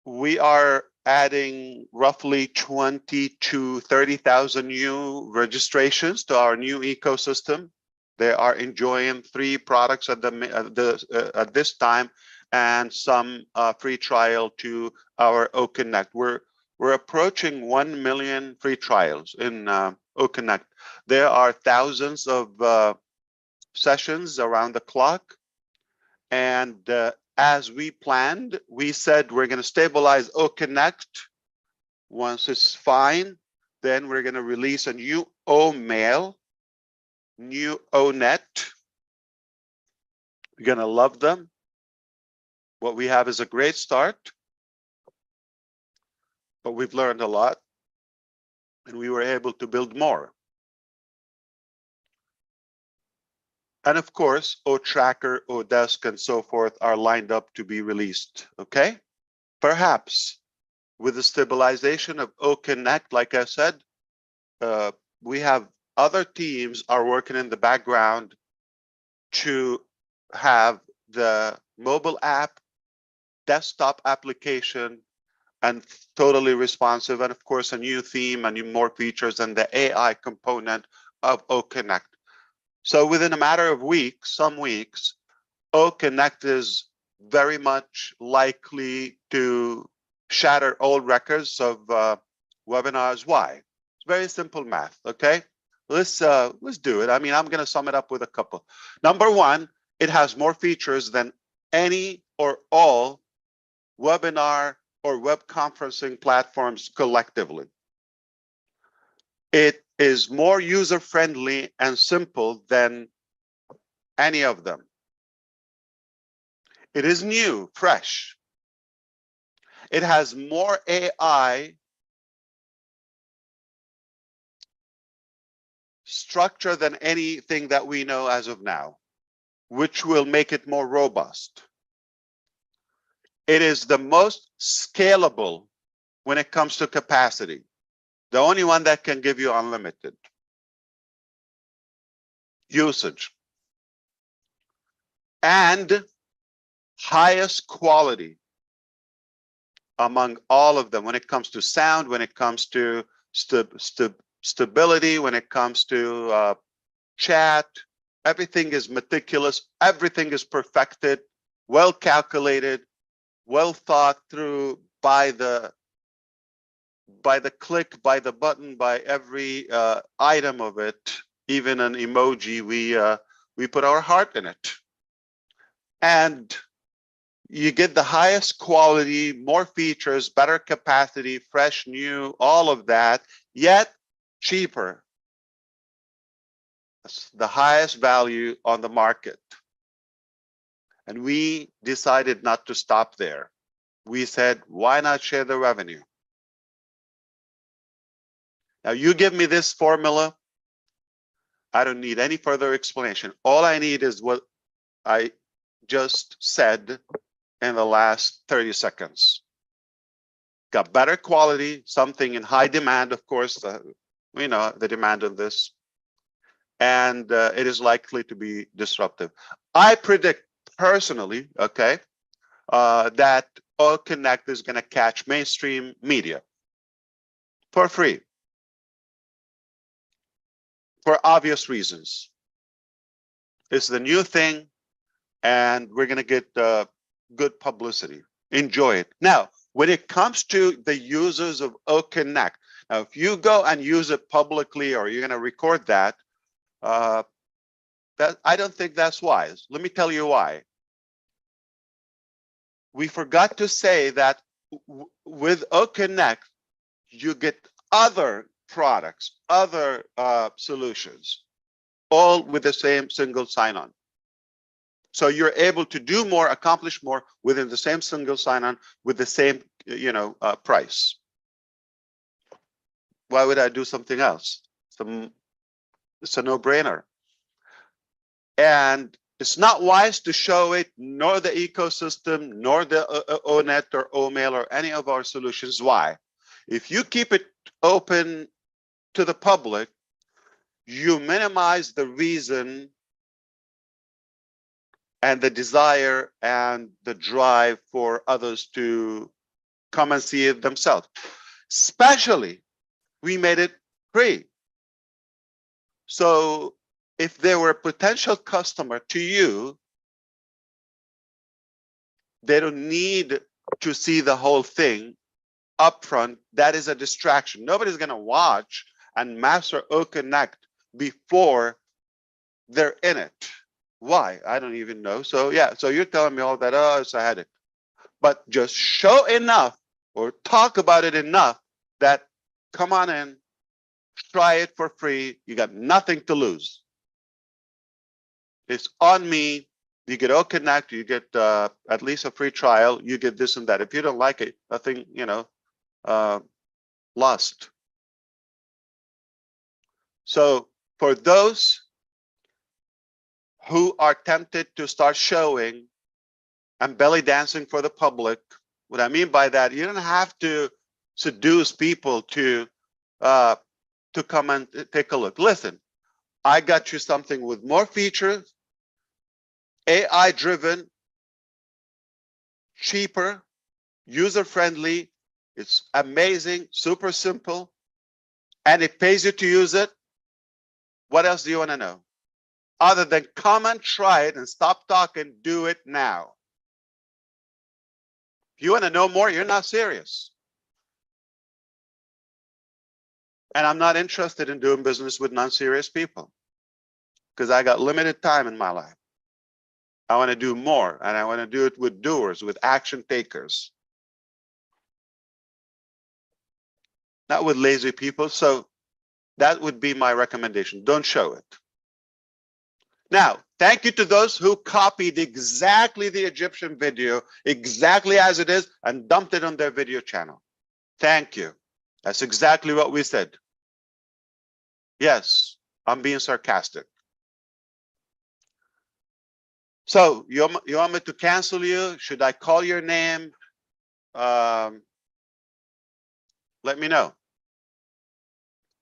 S4: we are adding roughly 20 to 30,000 new registrations to our new ecosystem. They are enjoying 3 products at this time, and some free trial to our OConnect. We're approaching 1 million free trials in OConnect. There are thousands of sessions around the clock, and as we planned, we said we're going to stabilize OConnect. Once it's fine, then we're going to release a new OMail, new ONet. You're going to love them. What we have is a great start, but we've learned a lot, and we were able to build more. And of course, OTracker, ODesk, and so forth are lined up to be released, okay? Perhaps with the stabilization of OConnect, like I said, we have other teams are working in the background to have the mobile app, desktop application, and totally responsive, and of course, a new theme and more features, and the AI component of OConnect. So within a matter of weeks, some weeks, OConnect is very much likely to shatter all records of webinars. Why? It's very simple math, okay? Let's do it. I mean, I'm going to sum it up with a couple. Number one, it has more features than any or all webinar or web conferencing platforms collectively. It is more user-friendly and simple than any of them. It is new, fresh. It has more AI structure than anything that we know as of now, which will make it more robust. It is the most scalable when it comes to capacity. The only one that can give you unlimited usage. And highest quality among all of them when it comes to sound, when it comes to stability, when it comes to chat. Everything is meticulous. Everything is perfected, well calculated, well thought through by the click, by the button, by every item of it. Even an emoji, we put our heart in it. And you get the highest quality, more features, better capacity, fresh, new, all of that, yet cheaper. That's the highest value on the market. And we decided not to stop there. We said, why not share the revenue? Now you give me this formula, I don't need any further explanation. All I need is what I just said in the last 30 seconds. Got better quality, something in high demand, of course, we know the demand on this, and it is likely to be disruptive. I predict personally, okay, that OConnect is going to catch mainstream media for free, for obvious reasons. It's the new thing, and we're going to get good publicity. Enjoy it. Now, when it comes to the users of OConnect, now if you go and use it publicly, or you're going to record that, I don't think that's wise. Let me tell you why. We forgot to say that with OConnect, you get other products, other solutions, all with the same single sign-on. So you're able to do more, accomplish more within the same single sign-on with the same, price. Why would I do something else? It's a no-brainer. And It's not wise to show it, nor the ecosystem, nor the ONET or OMail or any of our solutions. Why? If you keep it open to the public, you minimize the reason and the desire and the drive for others to come and see it themselves. Especially, we made it free. So if they were a potential customer to you, they don't need to see the whole thing upfront. That is a distraction. Nobody's going to watch and master O Connect before they're in it. Why? I don't even know. So yeah, so you're telling me all that, oh, it's a headache. But just show enough or talk about it enough that come on in, try it for free. You got nothing to lose. It's on me. You get O Connect, you get at least a free trial, you get this and that. If you don't like it, nothing, lost. So for those who are tempted to start showing and belly dancing for the public, what I mean by that, you don't have to seduce people to come and take a look. Listen, I got you something with more features, AI driven, cheaper, user friendly. It's amazing, super simple, and it pays you to use it. What else do you want to know? Other than come and try it and stop talking, do it now. If you want to know more, you're not serious. And I'm not interested in doing business with non-serious people because I got limited time in my life. I want to do more, and I want to do it with doers, with action takers, not with lazy people. So that would be my recommendation. Don't show it. Now, thank you to those who copied exactly the Egyptian video, exactly as it is, and dumped it on their video channel. Thank you. That's exactly what we said. Yes, I'm being sarcastic. So you want me to cancel you? Should I call your name? Let me know.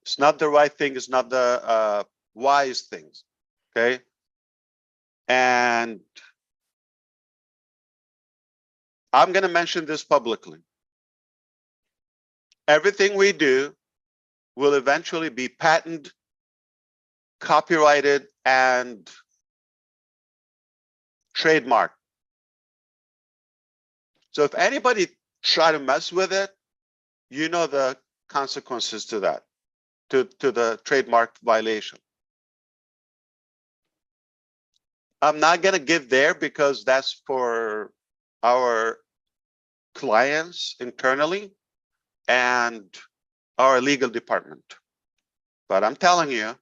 S4: It's not the right thing. It's not the wise things. Okay. And I'm going to mention this publicly. Everything we do will eventually be patented, copyrighted, and trademarked. So if anybody try to mess with it, you know the consequences to that, to the trademark violation. I'm not going to give there because that's for our clients internally and our legal department. But I'm telling you,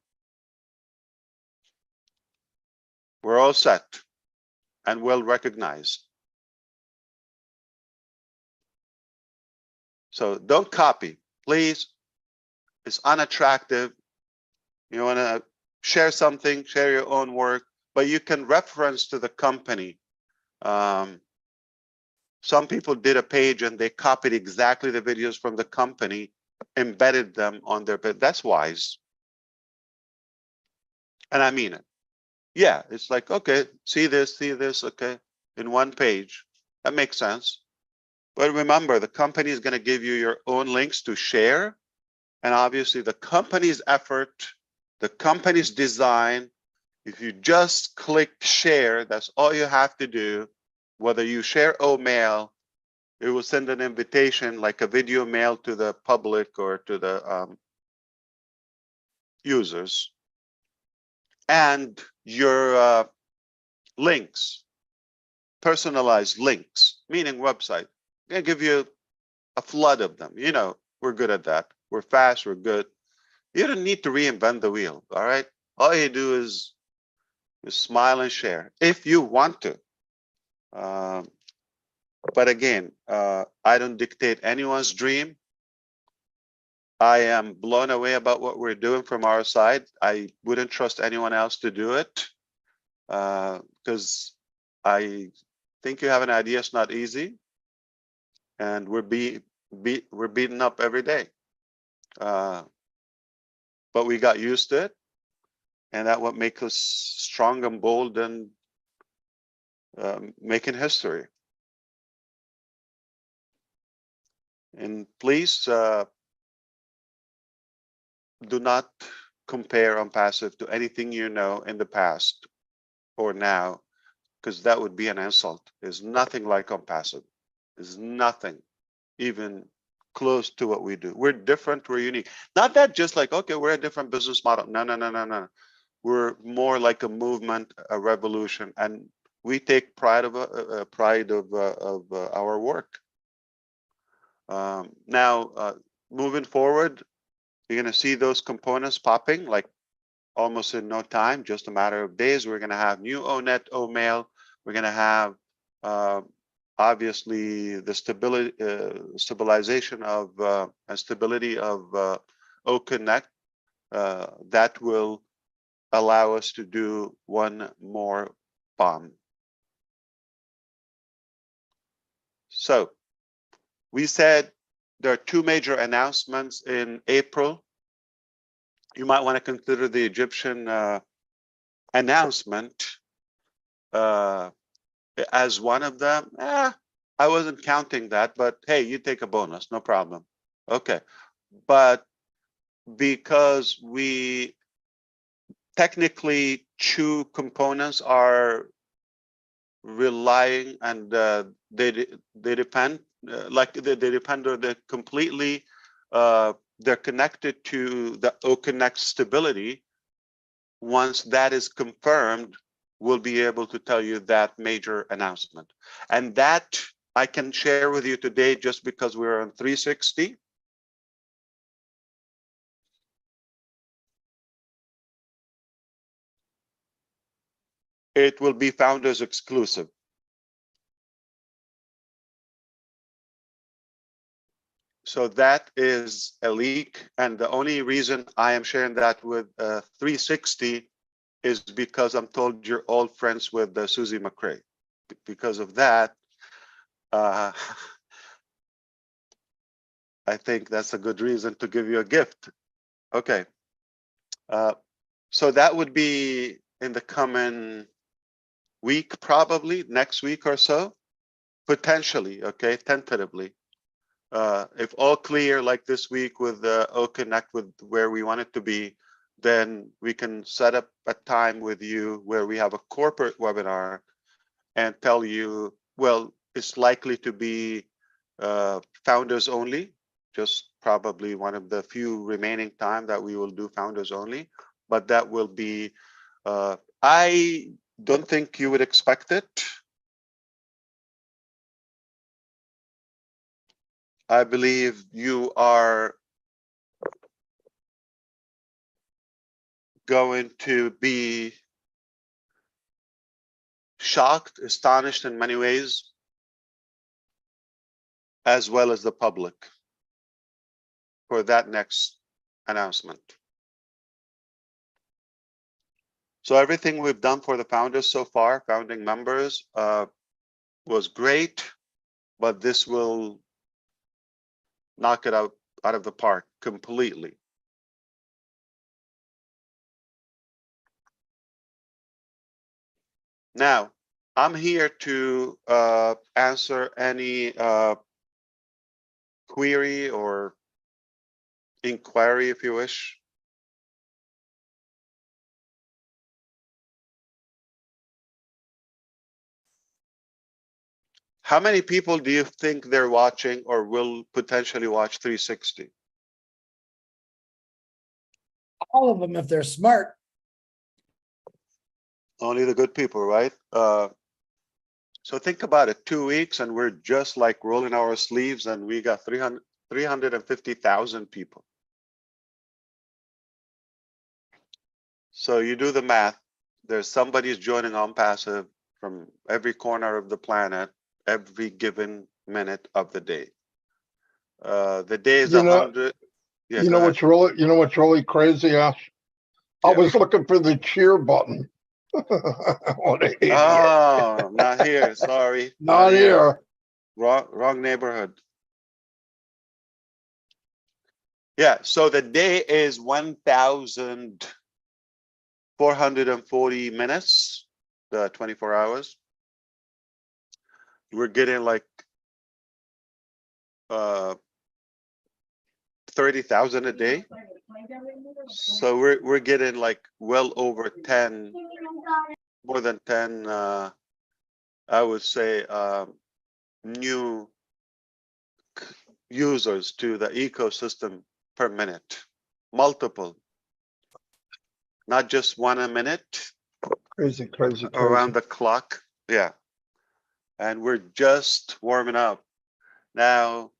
S4: we're all set and well recognized. So don't copy, please. It's unattractive. You want to share something, share your own work, but you can reference to the company. Some people did a page and they copied exactly the videos from the company, embedded them on their page. That's wise. And I mean it. Yeah, it's like, okay, see this, okay, in one page. That makes sense. But remember, the company is going to give you your own links to share. And obviously the company's effort, the company's design, if you just click share, that's all you have to do. Whether you share OMail, it will send an invitation like a video mail to the public or to the users. And your links, personalized links, meaning website, going to give you a flood of them. You know, we're good at that. We're fast, we're good. You don't need to reinvent the wheel, all right? All you do is smile and share if you want to. But again, I don't dictate anyone's dream. I am blown away about what we're doing from our side. I wouldn't trust anyone else to do it. because I think you have an idea. It's not easy, and we're beaten up every day. But we got used to it, and that what makes us strong and bold and making history. And please do not compare ONPASSIVE to anything you know in the past or now, because that would be an insult. There's nothing like ONPASSIVE. There's nothing even close to what we do. We're different, we're unique. Not that just like, okay, we're a different business model. No, no, no, no, no. We're more like a movement, a revolution, and we take pride of our work. Now, moving forward, you're going to see those components popping like almost in no time, just a matter of days. We're going to have new ONET, OMail. We're going to have obviously the stabilization of and stability of OConnect that will allow us to do one more bomb. So we said there are two major announcements in April. You might want to consider the Egyptian announcement as one of them. I wasn't counting that, but hey, you take a bonus, no problem. Okay, but because we technically two components are relying and they depend they depend or they're completely they're connected to the OConnect stability. Once that is confirmed, we'll be able to tell you that major announcement, and that I can share with you today just because we're on 360. It will be founders exclusive. So that is a leak, and the only reason I am sharing that with 360 is because I'm told you're all friends with Susie McRae. Because of that, I think that's a good reason to give you a gift. Okay, so that would be in the coming week, probably next week or so, potentially. Okay, tentatively. If all clear, like this week with OConnect with where we want it to be, then we can set up a time with you where we have a corporate webinar and tell you, well, it's likely to be founders only, just probably one of the few remaining time that we will do founders only, but that will be, I don't think you would expect it. I believe you are going to be shocked, astonished in many ways, as well as the public, for that next announcement. So everything we've done for the founders so far, founding members, was great, but this will knock it out of the park completely. Now, I'm here to answer any query or inquiry, if you wish. How many people do you think they're watching or will potentially watch 360?
S3: All of them, if they're smart.
S4: Only the good people, right? So think about it, 2 weeks and we're just like rolling our sleeves and we got 350,000 people. So you do the math. There's somebody's joining ONPASSIVE from every corner of the planet, every given minute of the day. The day is 100. Yeah,
S1: you know what's really crazy, Ash? I was looking for the cheer button What an idiot.
S4: Oh, not here. Sorry.
S1: Not here.
S4: Wrong neighborhood. Yeah, so the day is 1,440 minutes, the 24 hours. We're getting like 30,000 a day. So we're getting like well over 10, more than 10, I would say, new users to the ecosystem per minute, multiple, not just one a minute,
S1: Crazy, crazy,
S4: around
S1: crazy.
S4: the clock. Yeah. And we're just warming up. Now,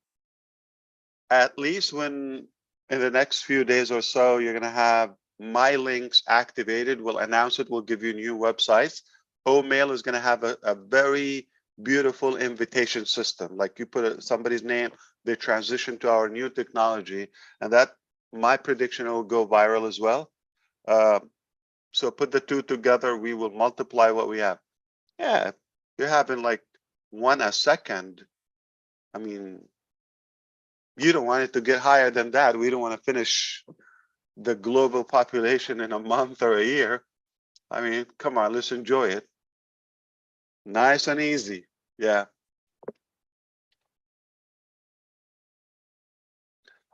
S4: at least when in the next few days or so, you're going to have my links activated. We'll announce it. We'll give you new websites. OMail is going to have a very beautiful invitation system. Like you put somebody's name, they transition to our new technology, and that, my prediction, will go viral as well. So put the two together, we will multiply what we have. Yeah, you're having like 1 a second. I mean, you don't want it to get higher than that. We don't want to finish the global population in a month or a year. I mean, come on, let's enjoy it. Nice and easy. Yeah.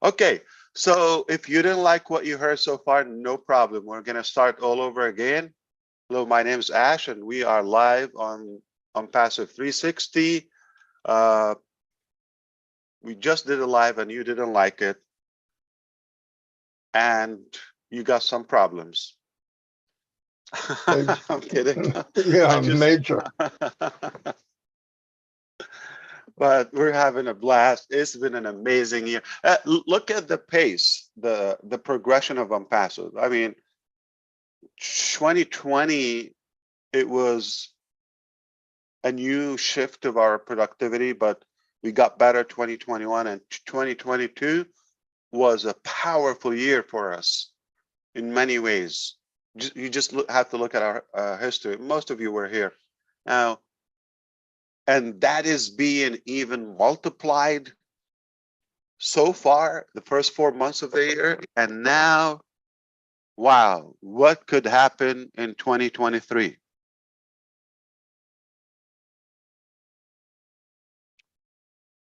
S4: Okay, so if you didn't like what you heard so far, no problem. We're going to start all over again. Hello, my name is Ash, and we are live on ONPASSIVE 360. We just did a live and you didn't like it, and you got some problems. I'm kidding.
S1: Yeah, major.
S4: But we're having a blast. It's been an amazing year. Look at the pace, the progression of ONPASSIVE. I mean, 2020, it was a new shift of our productivity, but we got better 2021, and 2022 was a powerful year for us in many ways. You just have to look at our history. Most of you were here now, and that is being even multiplied so far, the first 4 months of the year. And now, wow, what could happen in 2023?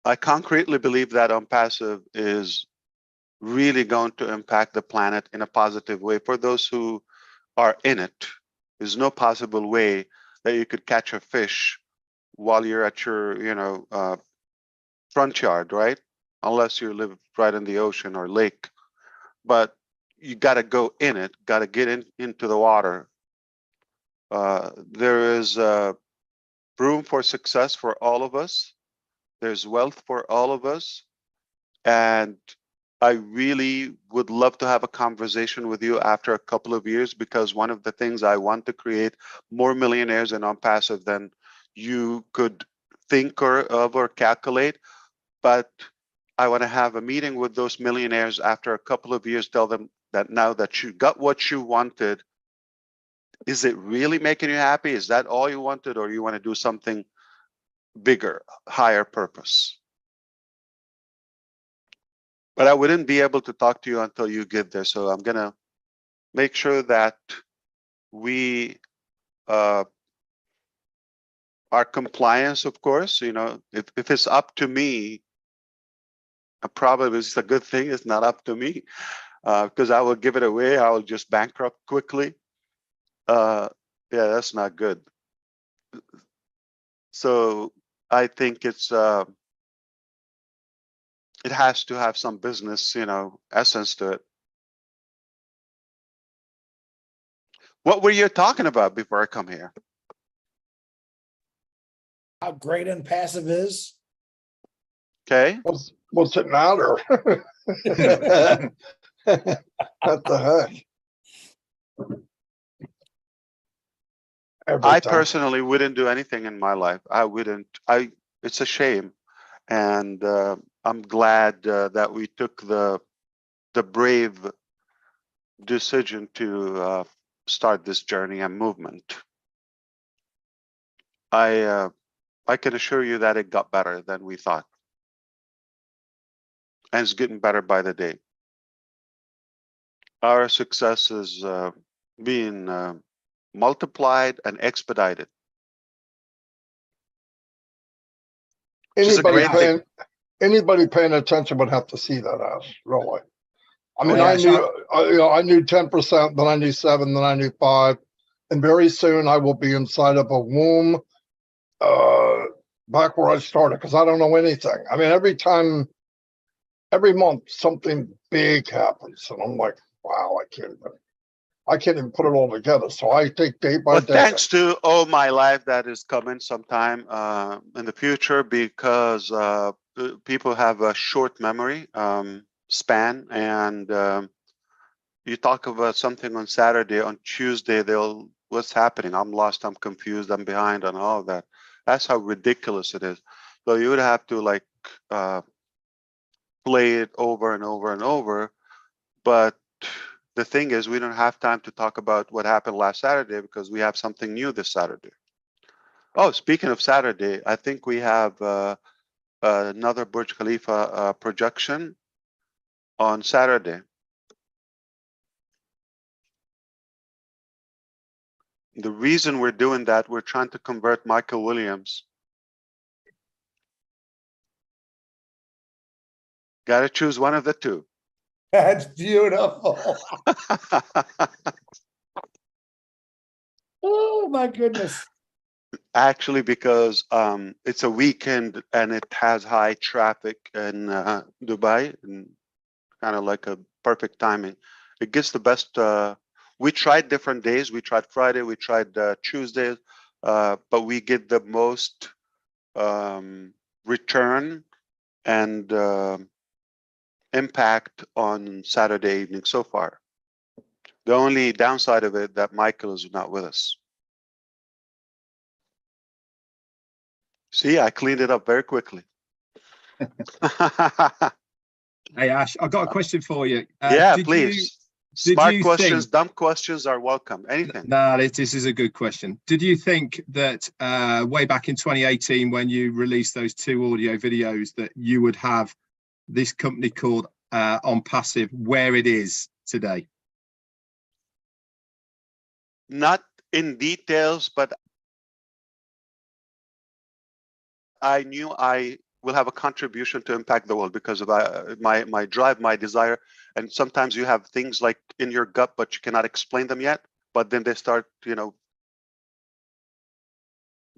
S4: I concretely believe that ONPASSIVE is really going to impact the planet in a positive way. For those who are in it, there's no possible way that you could catch a fish while you're at your, front yard, right? Unless you live right in the ocean or lake. But you got to go in it, got to get into the water. There is room for success for all of us. There's wealth for all of us. And I really would love to have a conversation with you after a couple of years, because one of the things I want to create more millionaires in ONPASSIVE than you could think or calculate. But I want to have a meeting with those millionaires after a couple of years, tell them that now that you got what you wanted, is it really making you happy? Is that all you wanted, or you want to do something bigger, higher purpose? But I wouldn't be able to talk to you until you get there. So I'm going to make sure that we are compliance, of course. If it's up to me, probably it's a good thing it's not up to me, because I will give it away. I will just bankrupt quickly. Yeah, that's not good. So I think it has to have some business, essence to it. What were you talking about before I come here?
S3: How great ONPASSIVE is.
S4: Okay.
S1: What's it matter? What the heck?
S4: I personally wouldn't do anything in my life. I wouldn't. It's a shame, and I'm glad that we took the brave decision to start this journey and movement. I can assure you that it got better than we thought. And it's getting better by the day. Our success is being multiplied and expedited. Which is a great thing.
S1: Anybody paying attention would have to see that as really. I mean,
S2: Yeah,
S1: I knew 10%, then I knew 7, then I knew 5, and very soon I will be inside of a womb back where I started, because I don't know anything. I mean, every month something big happens, and I'm like, wow, I can't even put it all together. So I take day by
S4: Well,
S1: day.
S4: thanks to all my life that is coming sometime in the future, because people have a short memory span, and you talk about something on Saturday, on Tuesday, what's happening? I'm lost, I'm confused, I'm behind, and all of that. That's how ridiculous it is. So you would have to like play it over and over and over. But the thing is, we don't have time to talk about what happened last Saturday because we have something new this Saturday. Oh, speaking of Saturday, I think we have another Burj Khalifa projection on Saturday. The reason we're doing that, we're trying to convert Michael Williams. Got to choose one of the two.
S3: That's beautiful. Oh my goodness.
S4: Actually, because it's a weekend and it has high traffic in Dubai, and kind of like a perfect timing. It gets the best. We tried different days. We tried Friday. We tried Tuesday, but we get the most return and impact on Saturday evening so far. The only downside of it that Michael is not with us. See, I cleaned it up very quickly.
S2: Hey Ash, I've got a question for you.
S4: Yeah, please. Smart questions, dumb questions are welcome. Anything.
S2: No, this is a good question. Did you think that way back in 2018, when you released those 2 audio videos, that you would have this company called ONPASSIVE where it is today?
S4: Not in details, but I knew I will have a contribution to impact the world because of my drive, my desire. And sometimes you have things like in your gut, but you cannot explain them yet. But then they start,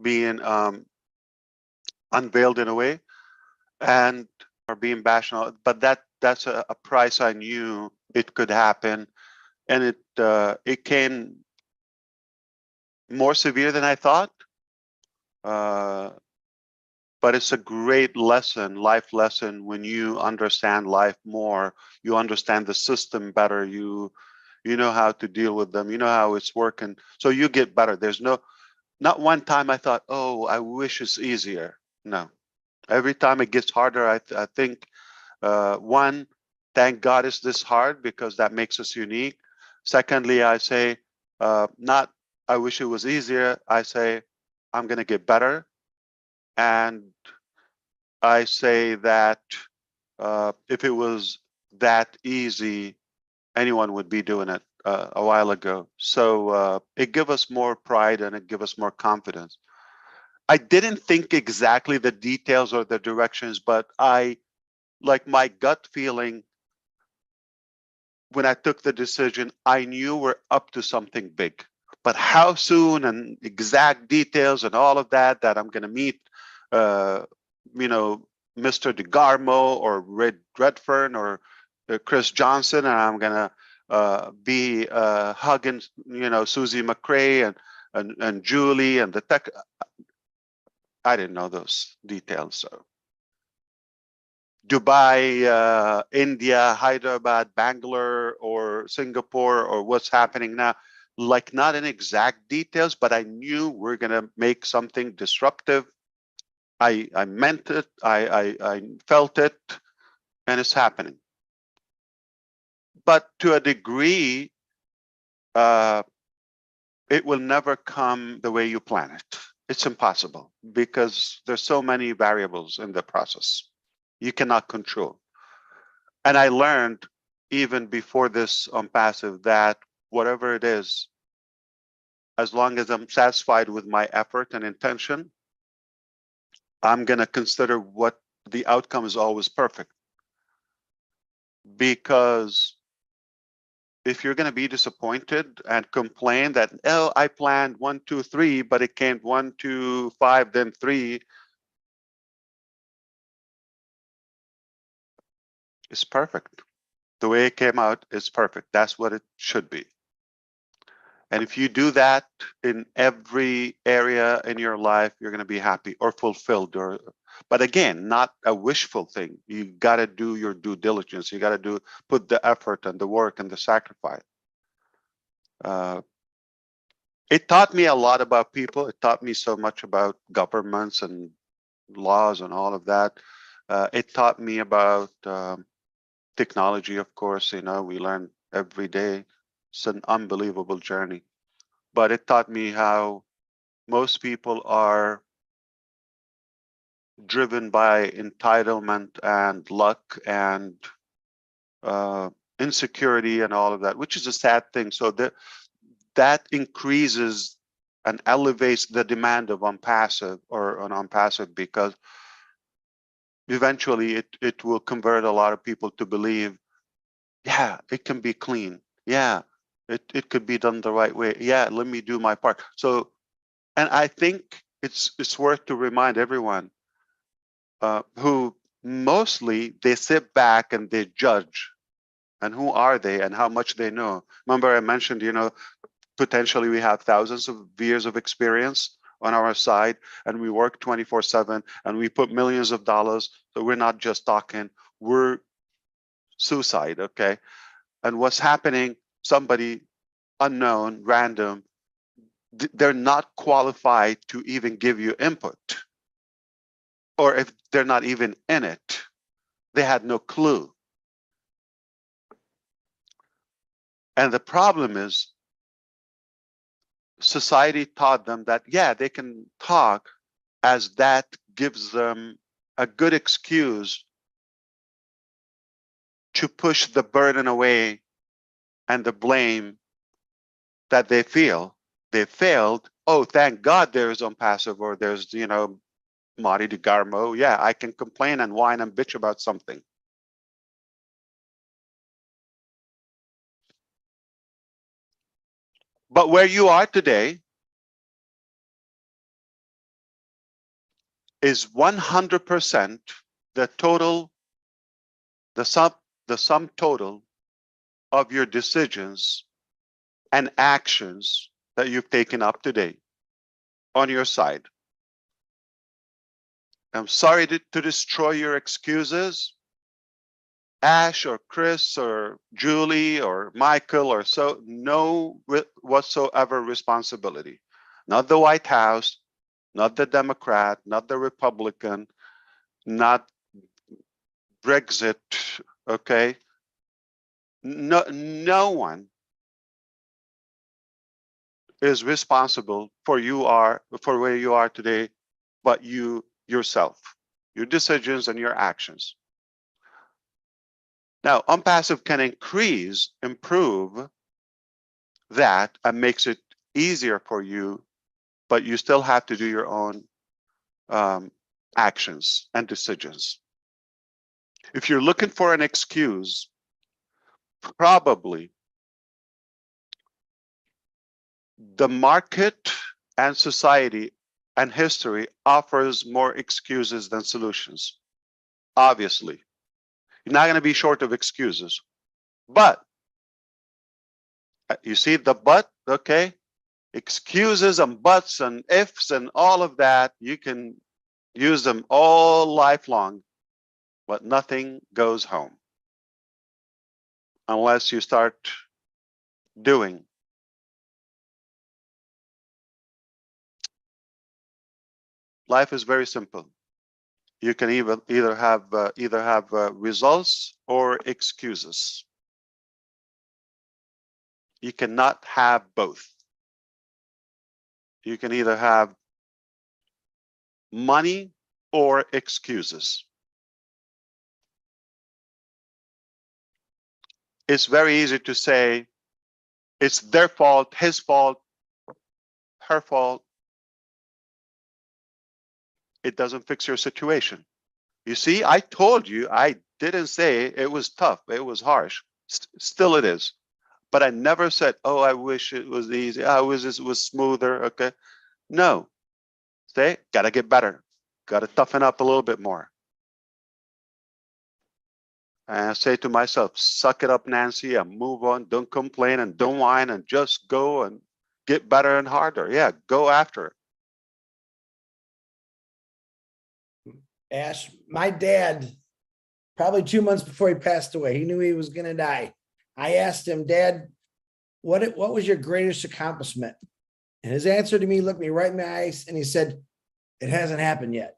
S4: being unveiled in a way, and are being bashed on. But that's a price I knew it could happen, and it came more severe than I thought. But it's a great lesson, life lesson, when you understand life more, you understand the system better, you know how to deal with them, you know how it's working, so you get better. There's not one time I thought, oh, I wish it's easier. No, every time it gets harder, I think, one, thank God it's this hard because that makes us unique. Secondly, I say, not I wish it was easier, I say, I'm going to get better. And I say that if it was that easy, anyone would be doing it a while ago. So it gives us more pride and it gives us more confidence. I didn't think exactly the details or the directions, but like my gut feeling when I took the decision, I knew we're up to something big. But how soon and exact details and all of that I'm going to meet, Mr. DeGarmo or Refern or Chris Johnson, and I'm going to be hugging, Susie McRae and Julie and the tech. I didn't know those details. So Dubai, India, Hyderabad, Bangalore, or Singapore, or what's happening now, like not in exact details, but I knew we're going to make something disruptive. I meant it, I felt it, and it's happening. But to a degree, it will never come the way you plan it. It's impossible because there's so many variables in the process you cannot control. And I learned even before this ONPASSIVE that whatever it is, as long as I'm satisfied with my effort and intention, I'm going to consider what the outcome is always perfect. Because if you're going to be disappointed and complain that, oh, I planned 1, 2, 3, but it came 1, 2, 5, then 3, it's perfect. The way it came out is perfect. That's what it should be. And if you do that in every area in your life, you're going to be happy or fulfilled. But again, not a wishful thing. You got to do your due diligence. You got to put the effort and the work and the sacrifice. It taught me a lot about people. It taught me so much about governments and laws and all of that. It taught me about technology, of course. You know, we learn every day. It's an unbelievable journey. But it taught me how most people are driven by entitlement and luck and insecurity and all of that, which is a sad thing. So that increases and elevates the demand of ONPASSIVE or an ONPASSIVE, because eventually it will convert a lot of people to believe, yeah, it can be clean. Yeah, it could be done the right way. Yeah, let me do my part. So, and I think it's worth to remind everyone who mostly they sit back and they judge, and who are they and how much they know. Remember I mentioned, you know, potentially we have thousands of years of experience on our side, and we work 24/7, and we put millions of dollars. So we're not just talking, we're suicide, okay? And what's happening, somebody unknown, random, they're not qualified to even give you input. Or if they're not even in it, they had no clue. And the problem is, society taught them that, yeah, they can talk, as that gives them a good excuse to push the burden away and the blame that they feel they failed. Oh, thank God there's ONPASSIVE, or there's, you know, Marty DeGarmo. Yeah, I can complain and whine and bitch about something. But where you are today is 100% the total, the sum total of your decisions and actions that you've taken up to date on your side. I'm sorry to destroy your excuses, Ash or Chris or Julie or Michael, or so, no whatsoever responsibility. Not the White House, not the Democrat, not the Republican, not Brexit, okay? No one is responsible for where you are today, but you yourself, your decisions and your actions. Now, ONPASSIVE can improve that and makes it easier for you, but you still have to do your own actions and decisions. If you're looking for an excuse, probably the market and society and history offers more excuses than solutions. Obviously, you're not going to be short of excuses, but you see the but, okay? Excuses and buts and ifs and all of that, you can use them all lifelong, but nothing goes home unless you start doing. Life is very simple. You can either have results or excuses. You cannot have both. You can either have money or excuses. It's very easy to say it's their fault, his fault, her fault. It doesn't fix your situation. You see, I told you, I didn't say it was tough, it was harsh. Still it is. But I never said, oh, I wish it was easy. I wish it was smoother. Okay. No. Say, gotta get better. Gotta toughen up a little bit more. And I say to myself, suck it up, Nancy, and move on. Don't complain and don't whine, and just go and get better and harder. Yeah, go after it.
S3: Ash, my dad, probably 2 months before he passed away, he knew he was going to die. I asked him, Dad, what was your greatest accomplishment? And his answer to me looked me right in the eyes and he said, it hasn't happened yet.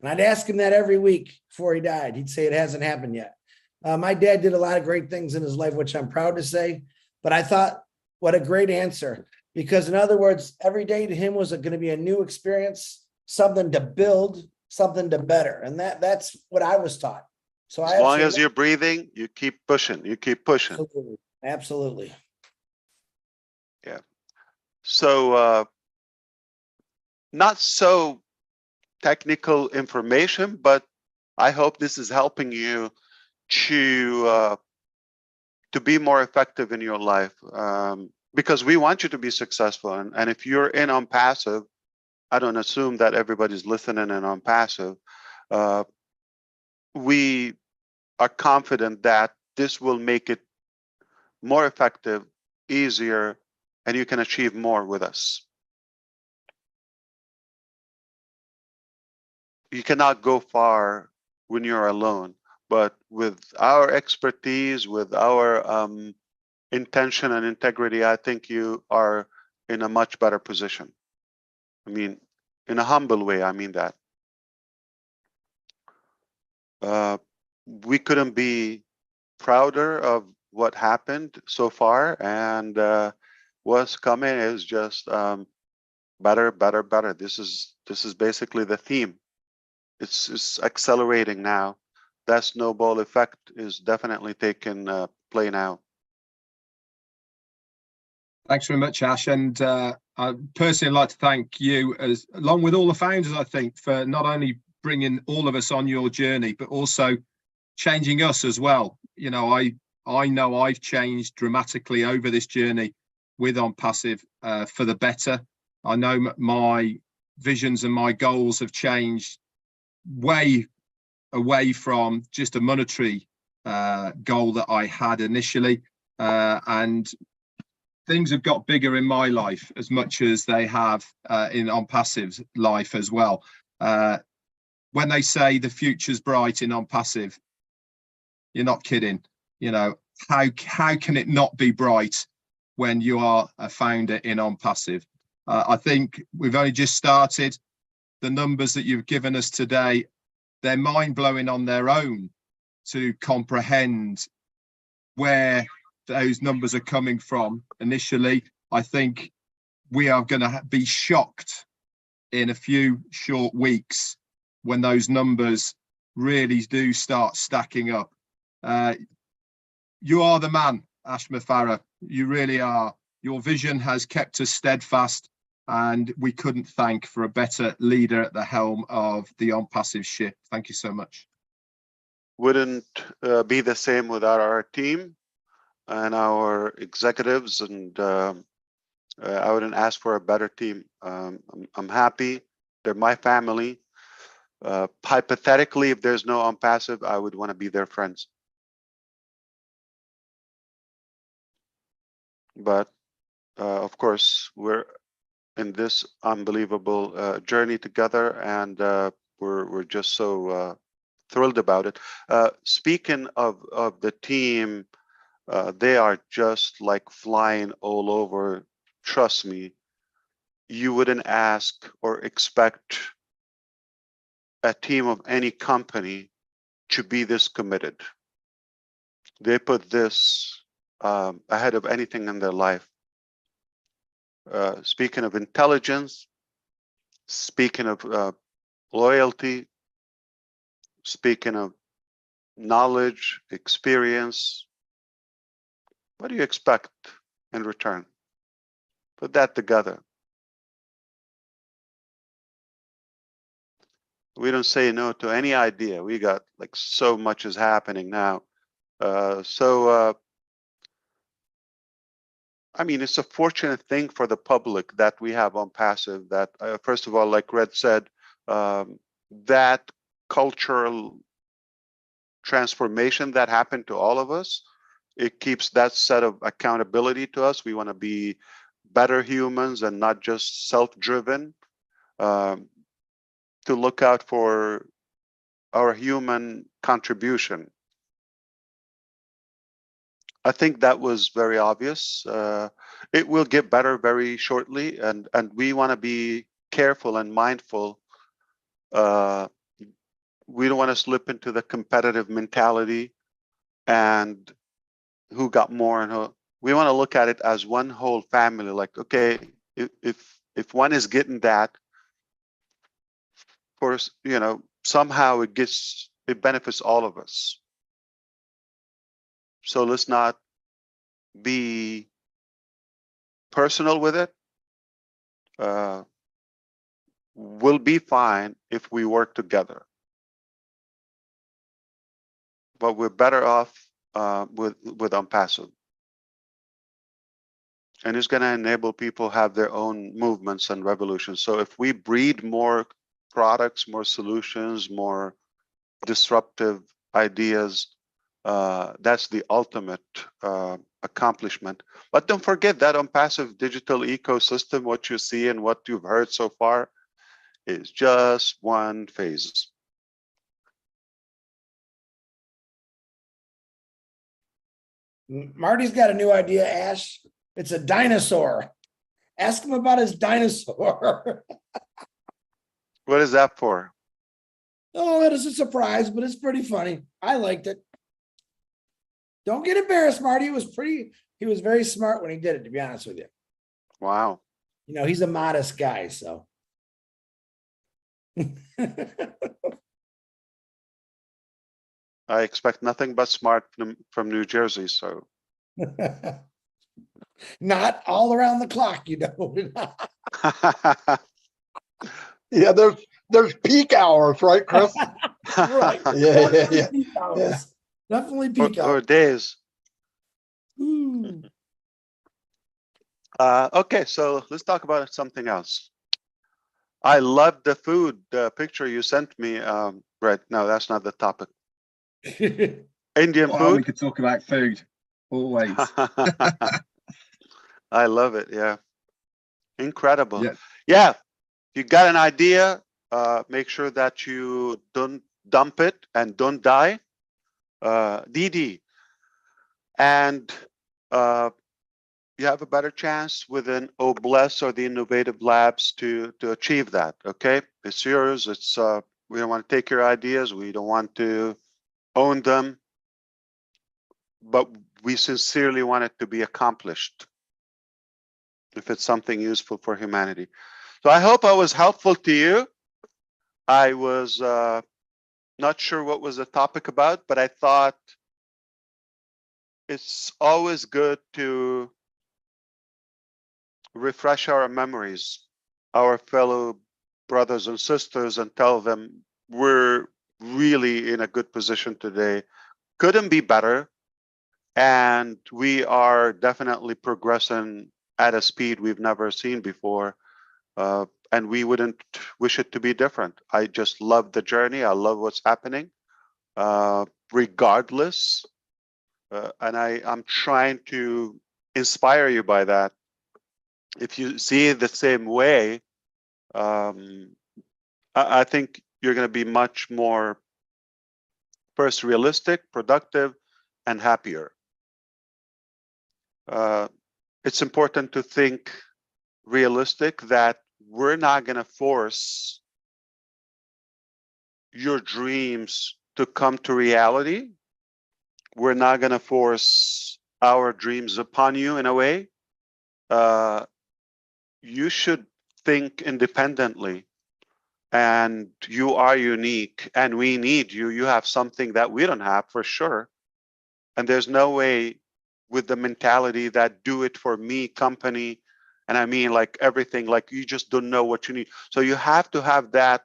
S3: And I'd ask him that every week before he died. He'd say it hasn't happened yet. My dad did a lot of great things in his life, which I'm proud to say, but I thought, what a great answer. Because in other words, every day to him was going to be a new experience, something to build, something to better. And that's what I was taught. So
S4: as long as you're breathing, you keep pushing, you keep pushing.
S3: Absolutely. Absolutely.
S4: Yeah. So not so technical information, but I hope this is helping you to be more effective in your life, because we want you to be successful. And if you're in ONPASSIVE, I don't assume that everybody's listening in ONPASSIVE. We are confident that this will make it more effective, easier, and you can achieve more with us. You cannot go far when you're alone, but with our expertise, with our intention and integrity, I think you are in a much better position. I mean, in a humble way, I mean that. We couldn't be prouder of what happened so far, and what's coming is just better, better, better. This is basically the theme. It's accelerating now. That snowball effect is definitely taking play now.
S2: Thanks very much, Ash. And I personally like to thank you, along with all the founders, I think, for not only bringing all of us on your journey, but also changing us as well. You know, I know I've changed dramatically over this journey with ONPASSIVE for the better. I know my visions and my goals have changed way away from just a monetary goal that I had initially, and things have got bigger in my life as much as they have in ONPASSIVE's life as well. When they say the future's bright in ONPASSIVE, you're not kidding. You know, how can it not be bright when you are a founder in ONPASSIVE? I think we've only just started. The numbers that you've given us today, they're mind-blowing on their own to comprehend where those numbers are coming from initially. I think we are going to be shocked in a few short weeks when those numbers really do start stacking up. You are the man, Ash Farah. You really are. Your vision has kept us steadfast, and we couldn't thank for a better leader at the helm of the ONPASSIVE ship. Thank you so much.
S4: Wouldn't be the same without our team and our executives, and I wouldn't ask for a better team. I'm happy. They're my family. Hypothetically, if there's no ONPASSIVE, I would want to be their friends. But of course, we're in this unbelievable journey together, and we're just so thrilled about it. Speaking of the team, they are just like flying all over. Trust me, you wouldn't ask or expect a team of any company to be this committed. They put this ahead of anything in their life. speaking of intelligence, speaking of loyalty, speaking of knowledge, experience. What do you expect in return? Put that together. We don't say no to any idea. We got like so much is happening now. I mean, it's a fortunate thing for the public that we have ONPASSIVE, that first of all, like Red said, that cultural transformation that happened to all of us, it keeps that set of accountability to us. We want to be better humans and not just self-driven, to look out for our human contribution. I think that was very obvious. It will get better very shortly, and we want to be careful and mindful. We don't want to slip into the competitive mentality and who got more and who. We want to look at it as one whole family. Like, okay, if one is getting that, of course, you know, somehow it benefits all of us. So let's not be personal with it. We'll be fine if we work together. But we're better off with ONPASSIVE. And it's going to enable people have their own movements and revolutions. So if we breed more products, more solutions, more disruptive ideas, that's the ultimate accomplishment. But don't forget that ONPASSIVE digital ecosystem, what you see and what you've heard so far, is just one phase.
S3: Marty's got a new idea, Ash. It's a dinosaur. Ask him about his dinosaur.
S4: What is that for?
S3: Oh, it is a surprise, but it's pretty funny. I liked it. Don't get embarrassed, Marty. He was very smart when he did it, to be honest with you.
S4: Wow.
S3: You know, he's a modest guy, so.
S4: I expect nothing but smart from New Jersey, so.
S3: Not all around the clock, you know.
S1: Yeah, there's peak hours, right, Chris?
S3: Right.
S1: Yeah.
S3: Peak hours. Definitely peak
S4: or
S3: hours.
S4: days.
S3: Ooh.
S4: Okay, so let's talk about something else. I love the food picture you sent me, Brett. No, that's not the topic. Indian
S2: Well, we
S4: food.
S2: could talk about food always.
S4: I love it. Yeah, incredible.
S2: Yeah.
S4: Yeah, if you got an idea, make sure that you don't dump it and don't die. DD, and you have a better chance within OBLESS or the innovative labs to achieve that. Okay, it's yours. It's we don't want to take your ideas. We don't want to own them, but we sincerely want it to be accomplished if it's something useful for humanity. So I hope I was helpful to you. I was not sure what was the topic about, but I thought it's always good to refresh our memories, our fellow brothers and sisters, and tell them we're really in a good position today. Couldn't be better. And we are definitely progressing at a speed we've never seen before. And we wouldn't wish it to be different. I just love the journey. I love what's happening, regardless. And I'm trying to inspire you by that. If you see it the same way, I think you're going to be much more, first, realistic, productive, and happier. It's important to think realistic, that we're not going to force your dreams to come to reality. We're not going to force our dreams upon you in a way. you should think independently, and you are unique, and we need you. You have something that we don't have for sure. And there's no way with the mentality that do it for me company. And I mean, like everything, like you just don't know what you need. So you have to have that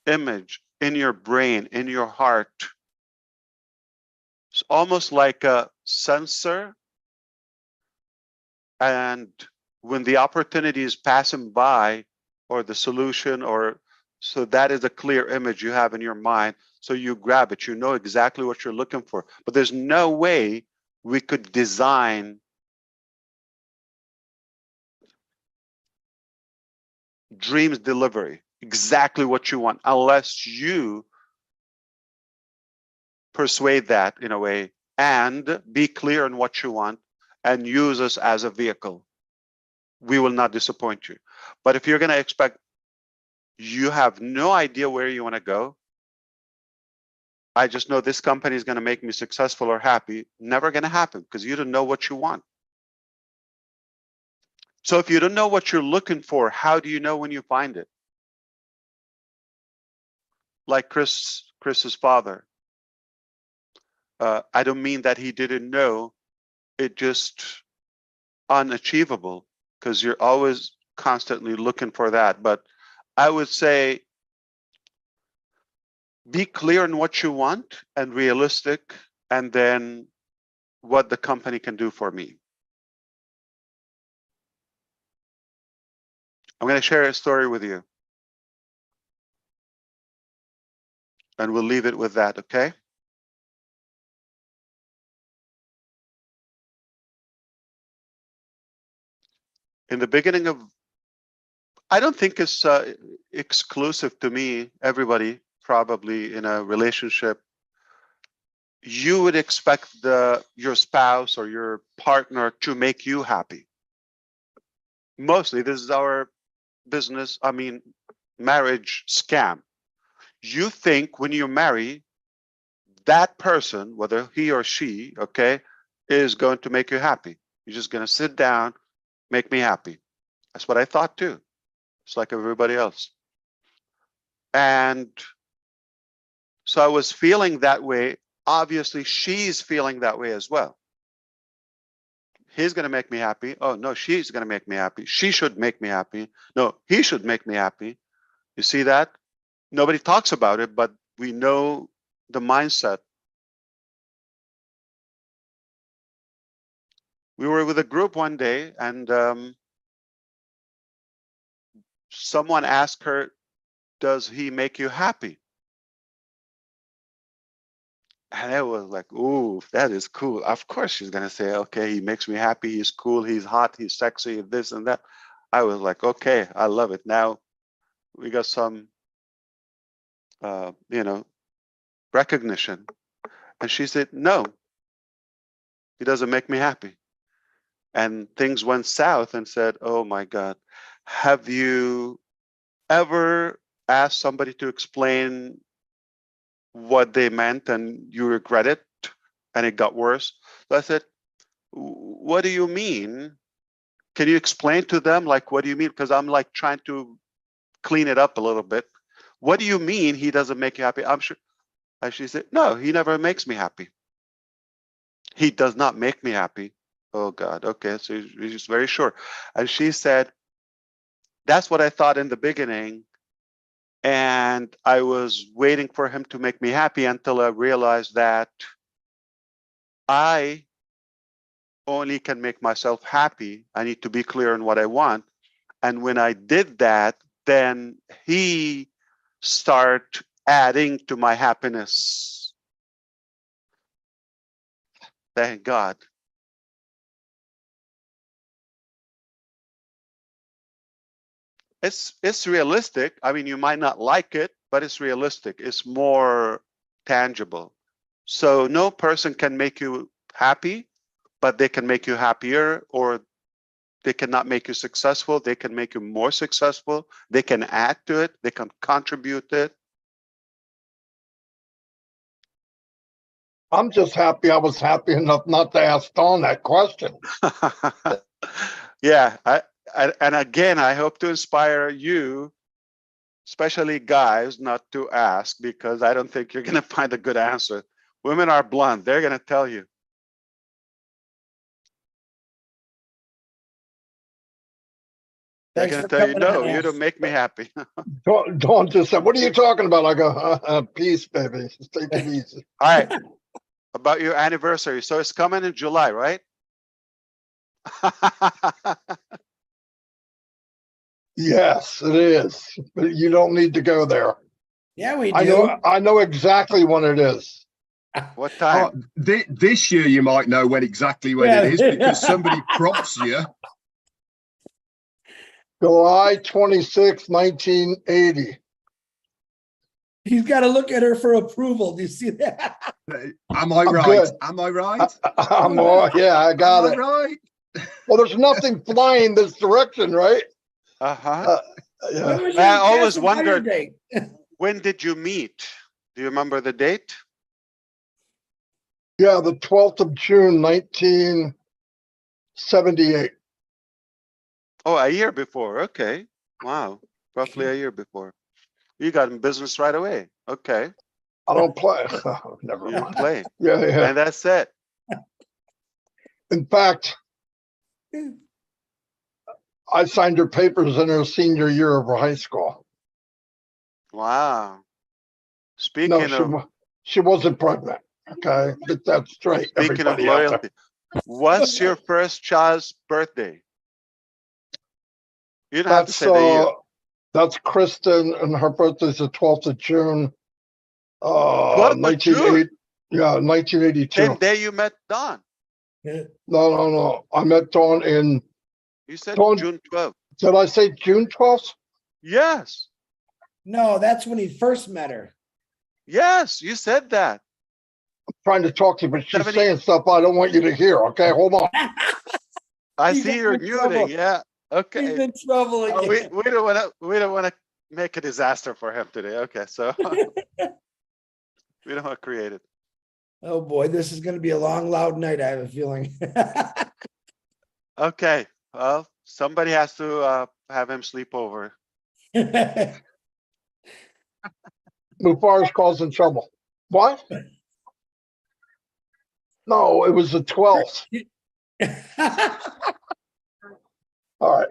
S4: image in your brain, in your heart. It's almost like a sensor. And when the opportunity is passing by, or the solution, or so that is a clear image you have in your mind. So you grab it, you know exactly what you're looking for. But there's no way we could design dreams delivery, exactly what you want, unless you persuade that in a way and be clear on what you want and use us as a vehicle. We will not disappoint you. But if you're going to expect, you have no idea where you want to go, I just know this company is going to make me successful or happy, never going to happen, because you don't know what you want. So if you don't know what you're looking for, how do you know when you find it? Like Chris's father. I don't mean that he didn't know, it just unachievable, because you're always constantly looking for that. But I would say be clear on what you want and realistic, and then what the company can do for me. I'm going to share a story with you, and we'll leave it with that, okay? In the beginning of, I don't think it's exclusive to me, everybody probably in a relationship, you would expect your spouse or your partner to make you happy. Mostly, this is our business, I mean, marriage scam. You think when you marry, that person, whether he or she, okay, is going to make you happy. You're just going to sit down, make me happy. That's what I thought too. It's like everybody else. And so I was feeling that way. Obviously, she's feeling that way as well. He's going to make me happy. Oh, no, she's going to make me happy. She should make me happy. No, he should make me happy. You see that? Nobody talks about it, but we know the mindset. We were with a group one day, and someone asked her, does he make you happy? And I was like, ooh, that is cool. Of course she's going to say, okay, he makes me happy. He's cool. He's hot. He's sexy, this and that. I was like, okay, I love it. Now we got some, recognition. And she said, no, he doesn't make me happy. And things went south and said, oh my God, have you ever asked somebody to explain what they meant and you regret it and it got worse? So I said, what do you mean? Can you explain to them, like, what do you mean? Because I'm like trying to clean it up a little bit. What do you mean he doesn't make you happy? I'm sure. And she said, no, he never makes me happy. He does not make me happy. Oh God, okay, so he's very sure. And she said, that's what I thought in the beginning. And I was waiting for him to make me happy until I realized that I only can make myself happy. I need to be clear on what I want. And when I did that, then he started adding to my happiness. Thank God. It's realistic. I mean, you might not like it, but it's realistic. It's more tangible. So no person can make you happy, but they can make you happier, or they cannot make you successful. They can make you more successful. They can add to it. They can contribute it.
S1: I'm just happy I was happy enough not to ask Dawn that question.
S4: Yeah, And again, I hope to inspire you, especially guys, not to ask, because I don't think you're going to find a good answer. Women are blunt. They're going to tell you. They're
S3: Thanks
S4: going to
S3: for
S4: tell you,
S3: coming on,
S4: no, you
S3: Ash.
S4: don't make me happy.
S1: Dawn just said, what are you talking about? I go, peace, baby. Just take it easy.
S4: All right. About your anniversary. So it's coming in July, right?
S1: Yes, it is. But you don't need to go there.
S3: Yeah, we
S1: I
S3: do.
S1: know exactly when it is.
S4: What
S2: Oh,
S4: time?
S2: this year you might know exactly when
S3: Yeah.
S2: it is because somebody prompts you.
S1: July 26, 1980.
S3: He's got to look at her for approval. Do you see that?
S2: Am I
S1: I'm
S2: right?
S1: good.
S2: Am I right?
S1: Yeah, I got
S2: Am I
S1: it.
S2: right?
S1: Well, there's nothing flying this direction, right?
S4: Uh-huh.
S1: Yeah.
S3: When was your
S4: I always
S3: pass and fire
S4: wondered,
S3: date?
S4: when did you meet? Do you remember the date?
S1: Yeah, the 12th of June, 1978.
S4: Oh, a year before. Okay. Wow. Roughly a year before. You got in business right away. Okay.
S1: I don't play. Never
S4: You
S1: mind.
S4: play.
S1: Yeah, yeah.
S4: And that's it.
S1: In fact, I signed her papers in her senior year of her high school.
S4: Wow.
S1: No,
S4: Speaking of
S1: she wasn't pregnant. Okay, get that straight.
S4: speaking of
S1: Everybody out there.
S4: loyalty, what's your first child's birthday? You don't have to
S1: That's
S4: say the year.
S1: that's Kristen, and her birthday's the 12th of June.
S4: 12th of June?
S1: 1980. Yeah, 1982.
S4: Same day you met Don.
S1: No. I met Dawn in.
S4: You said
S1: Dawn-
S4: June 12th.
S1: Did I say June 12th?
S4: Yes.
S3: No, that's when he first met her.
S4: Yes, you said that.
S1: Trying to talk to you, but she's
S4: 70
S1: saying stuff I don't want you to hear. Okay, hold on.
S4: I
S3: He's
S4: see
S3: in
S4: you're
S3: trouble.
S4: muting. Yeah.
S3: He's
S4: Okay.
S3: in trouble
S4: Oh,
S3: again.
S4: we don't want to make a disaster for him today. Okay, so we don't want to create it.
S3: Oh boy, this is going to be a long, loud night. I have a feeling.
S4: Okay. Well, somebody has to have him sleep over.
S1: Mufar's causing trouble. What? No, it was the 12th. All right.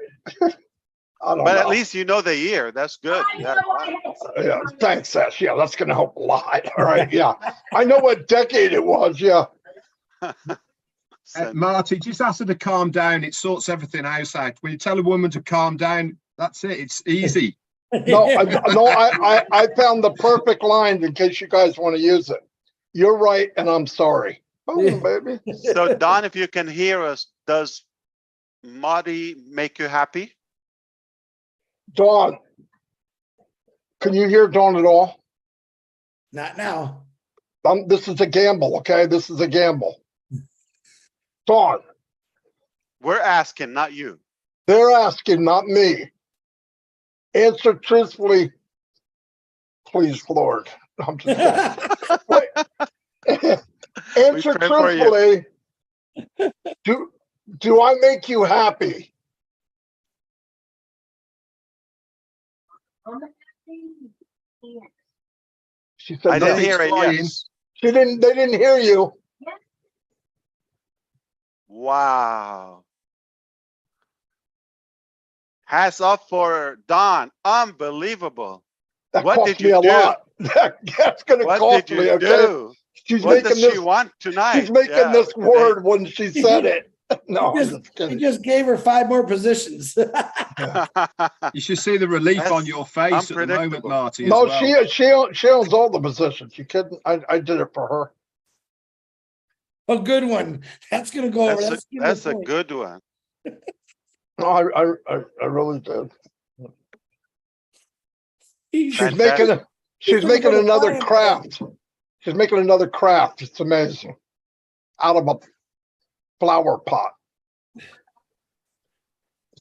S1: I don't
S4: But
S1: know.
S4: at least you know the year. That's good. Yeah.
S1: Yeah, thanks, Ash. Yeah, that's going to help a lot. All right. Yeah. I know what decade it was. Yeah.
S2: Marty, just ask her to calm down. It sorts everything else out. When you tell a woman to calm down, that's it. It's easy.
S1: No, I found the perfect line in case you guys want to use it. You're right, and I'm sorry. Boom, baby.
S4: So Don, if you can hear us, does Marty make you happy?
S1: Dawn, can you hear Dawn at all?
S3: Not now.
S1: This is a gamble, okay? This is a gamble. Dawn,
S4: We're asking, not you.
S1: they're asking, not me. Answer truthfully, please, Lord. I'm just kidding. Answer
S4: pray for you.
S1: truthfully. Do I make you happy? She said
S4: I didn't
S1: no.
S4: hear it.
S2: flying.
S4: Yes.
S1: They didn't hear you.
S4: Wow. Hats off for Don. Unbelievable.
S1: That
S4: What
S1: cost
S4: did
S1: me
S4: you
S1: a
S4: do?
S1: lot. That's going to
S4: What
S1: cost
S4: did
S1: me.
S4: you
S1: Okay.
S4: do?
S1: She's
S4: What does
S1: making
S4: she
S1: this.
S4: want tonight?
S1: She's making
S4: Yeah,
S1: this
S4: today.
S1: word when she said it. No,
S3: He
S1: I'm
S3: just-
S1: just
S3: He
S1: kidding.
S3: just gave her 5 more positions.
S2: You should see the relief
S4: That's
S2: on your face at the moment,
S4: unpredictable.
S2: Marty. As
S1: No,
S2: well.
S1: she owns all the positions. You kidding? I did it for her.
S3: A good one. That's going to go over.
S4: That's a good one.
S1: No, I really did. She's
S4: Fantastic.
S1: making she's
S3: gonna
S1: making
S3: go to
S1: another
S3: client
S1: craft. She's making another craft. It's amazing. Out of a flower pot. It's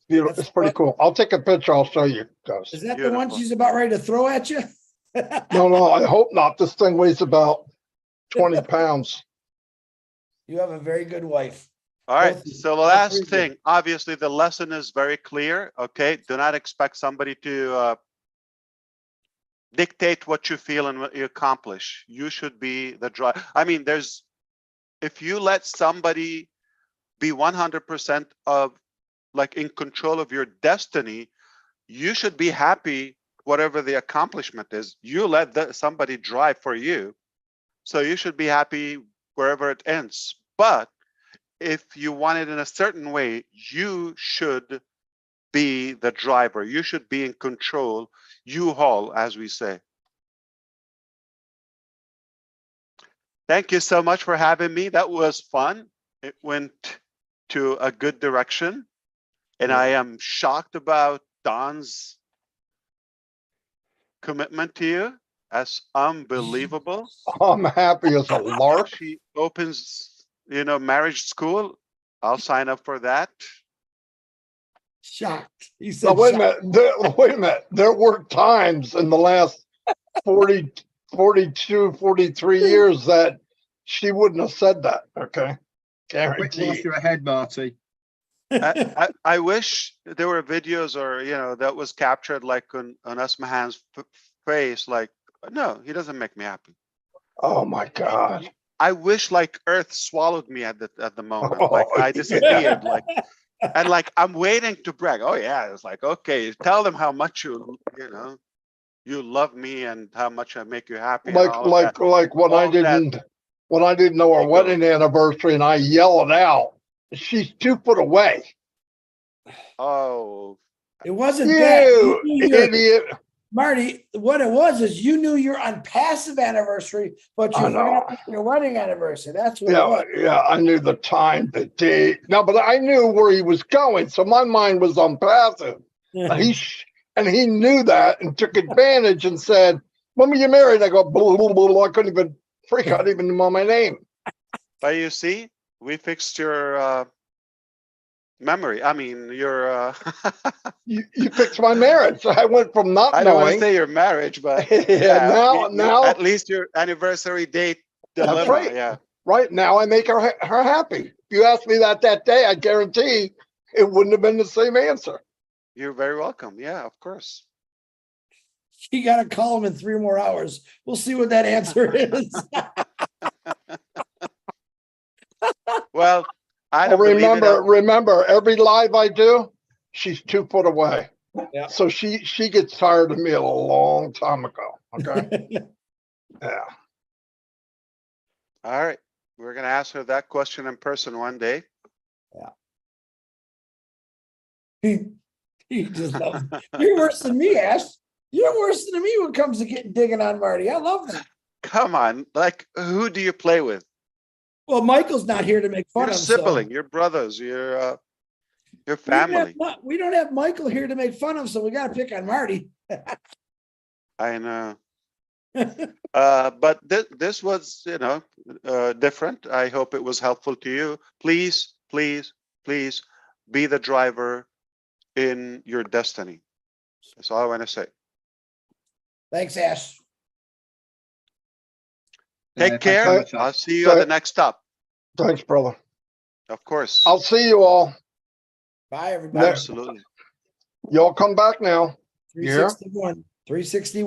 S1: beautiful.
S3: That's
S1: It's pretty cool. I'll take a picture. I'll show you guys.
S3: Is that the one
S4: Beautiful.
S3: she's about ready to throw at you?
S1: No, I hope not. This thing weighs about 20 pounds.
S3: You have a very good wife.
S4: All right,
S3: Both of you.
S4: so the
S3: All
S4: last
S3: three of you.
S4: thing, obviously, the lesson is very clear, okay? Do not expect somebody to dictate what you feel and what you accomplish. You should be the drive. I mean, if you let somebody be 100% of like in control of your destiny, you should be happy whatever the accomplishment is. You let somebody drive for you, so you should be happy wherever it ends. But if you want it in a certain way, you should be the driver. You should be in control. You haul, as we say. Thank you so much for having me. That was fun. It went to a good direction. And I am shocked about Don's commitment to you. That's unbelievable.
S1: I'm happy as a lark.
S4: She opens, marriage school. I'll sign up for that.
S3: Shocked. He
S1: Now,
S3: said,
S1: wait a
S3: shocked.
S1: minute. Wait a minute. There were times in the last 40, 42, 43 years that she wouldn't have said that. Okay.
S2: Quick
S1: Guaranteed.
S2: while you're ahead, Marty.
S4: I wish there were videos or, that was captured like on Usmahan's face. Like, no, he doesn't make me happy.
S1: Oh my God.
S4: I wish like Earth swallowed me at the moment.
S1: Oh,
S4: Like I
S1: yeah.
S4: disappeared. And I'm waiting to brag. Oh yeah, it's like, okay, tell them how much you love me and how much I make you happy. And all of that.
S1: Like when I
S4: All that
S1: didn't know our
S4: ego.
S1: wedding anniversary and I yell it out. She's 2 foot away.
S4: Oh,
S3: It wasn't that.
S1: You
S3: You knew
S1: idiot.
S3: Marty, what it was is you knew your unpassive anniversary, but you
S1: I know.
S3: forgot your wedding anniversary. That's what it
S1: Yeah,
S3: was.
S1: yeah, I knew the time, the date. No, but I knew where he was going, so my mind was on passive. And he knew that and took advantage and said, "When were you married?" I go, blah, blah, blah, blah. I couldn't even freak. I didn't even know my name.
S4: but you see, we fixed your memory. I mean, your.
S1: You fixed my marriage. I went from not
S4: I don't want to
S1: knowing.
S4: say your marriage, but
S1: Yeah, now
S4: at least your anniversary date dilemma.
S1: that's right.
S4: Yeah.
S1: Right now, I make her happy. If you asked me that day, I guarantee it wouldn't have been the same answer.
S4: You're very welcome. Yeah, of course.
S3: You got to call him in 3 more hours. We'll see what that answer is.
S4: Well, I don't believe it.
S1: Remember, every live I do, she's 2 foot away.
S3: Yeah.
S1: So she gets tired of me a long time ago. Okay. Yeah.
S4: All right. We're going to ask her that question in person one day.
S3: He just loves it. You're worse than me, Ash. You're worse than me when it comes to digging on Marty. I love that.
S4: Come on. Like, who do you play with?
S3: Well, Michael's not here to make fun
S4: Your
S3: of him. so-
S4: sibling, your brothers, your family.
S3: We don't have Michael here to make fun of, so we got to pick on Marty.
S4: I know. But this was, different. I hope it was helpful to you. Please, please, please be the driver in your destiny. That's all I want to say.
S3: Thanks, Ash.
S4: Take care.
S2: Thank you.
S4: I'll see you at the next stop.
S1: Thanks, brother.
S4: Of course.
S1: I'll see you all.
S3: Bye, everybody.
S4: Absolutely.
S1: Y'all come back now.
S3: 361. 361.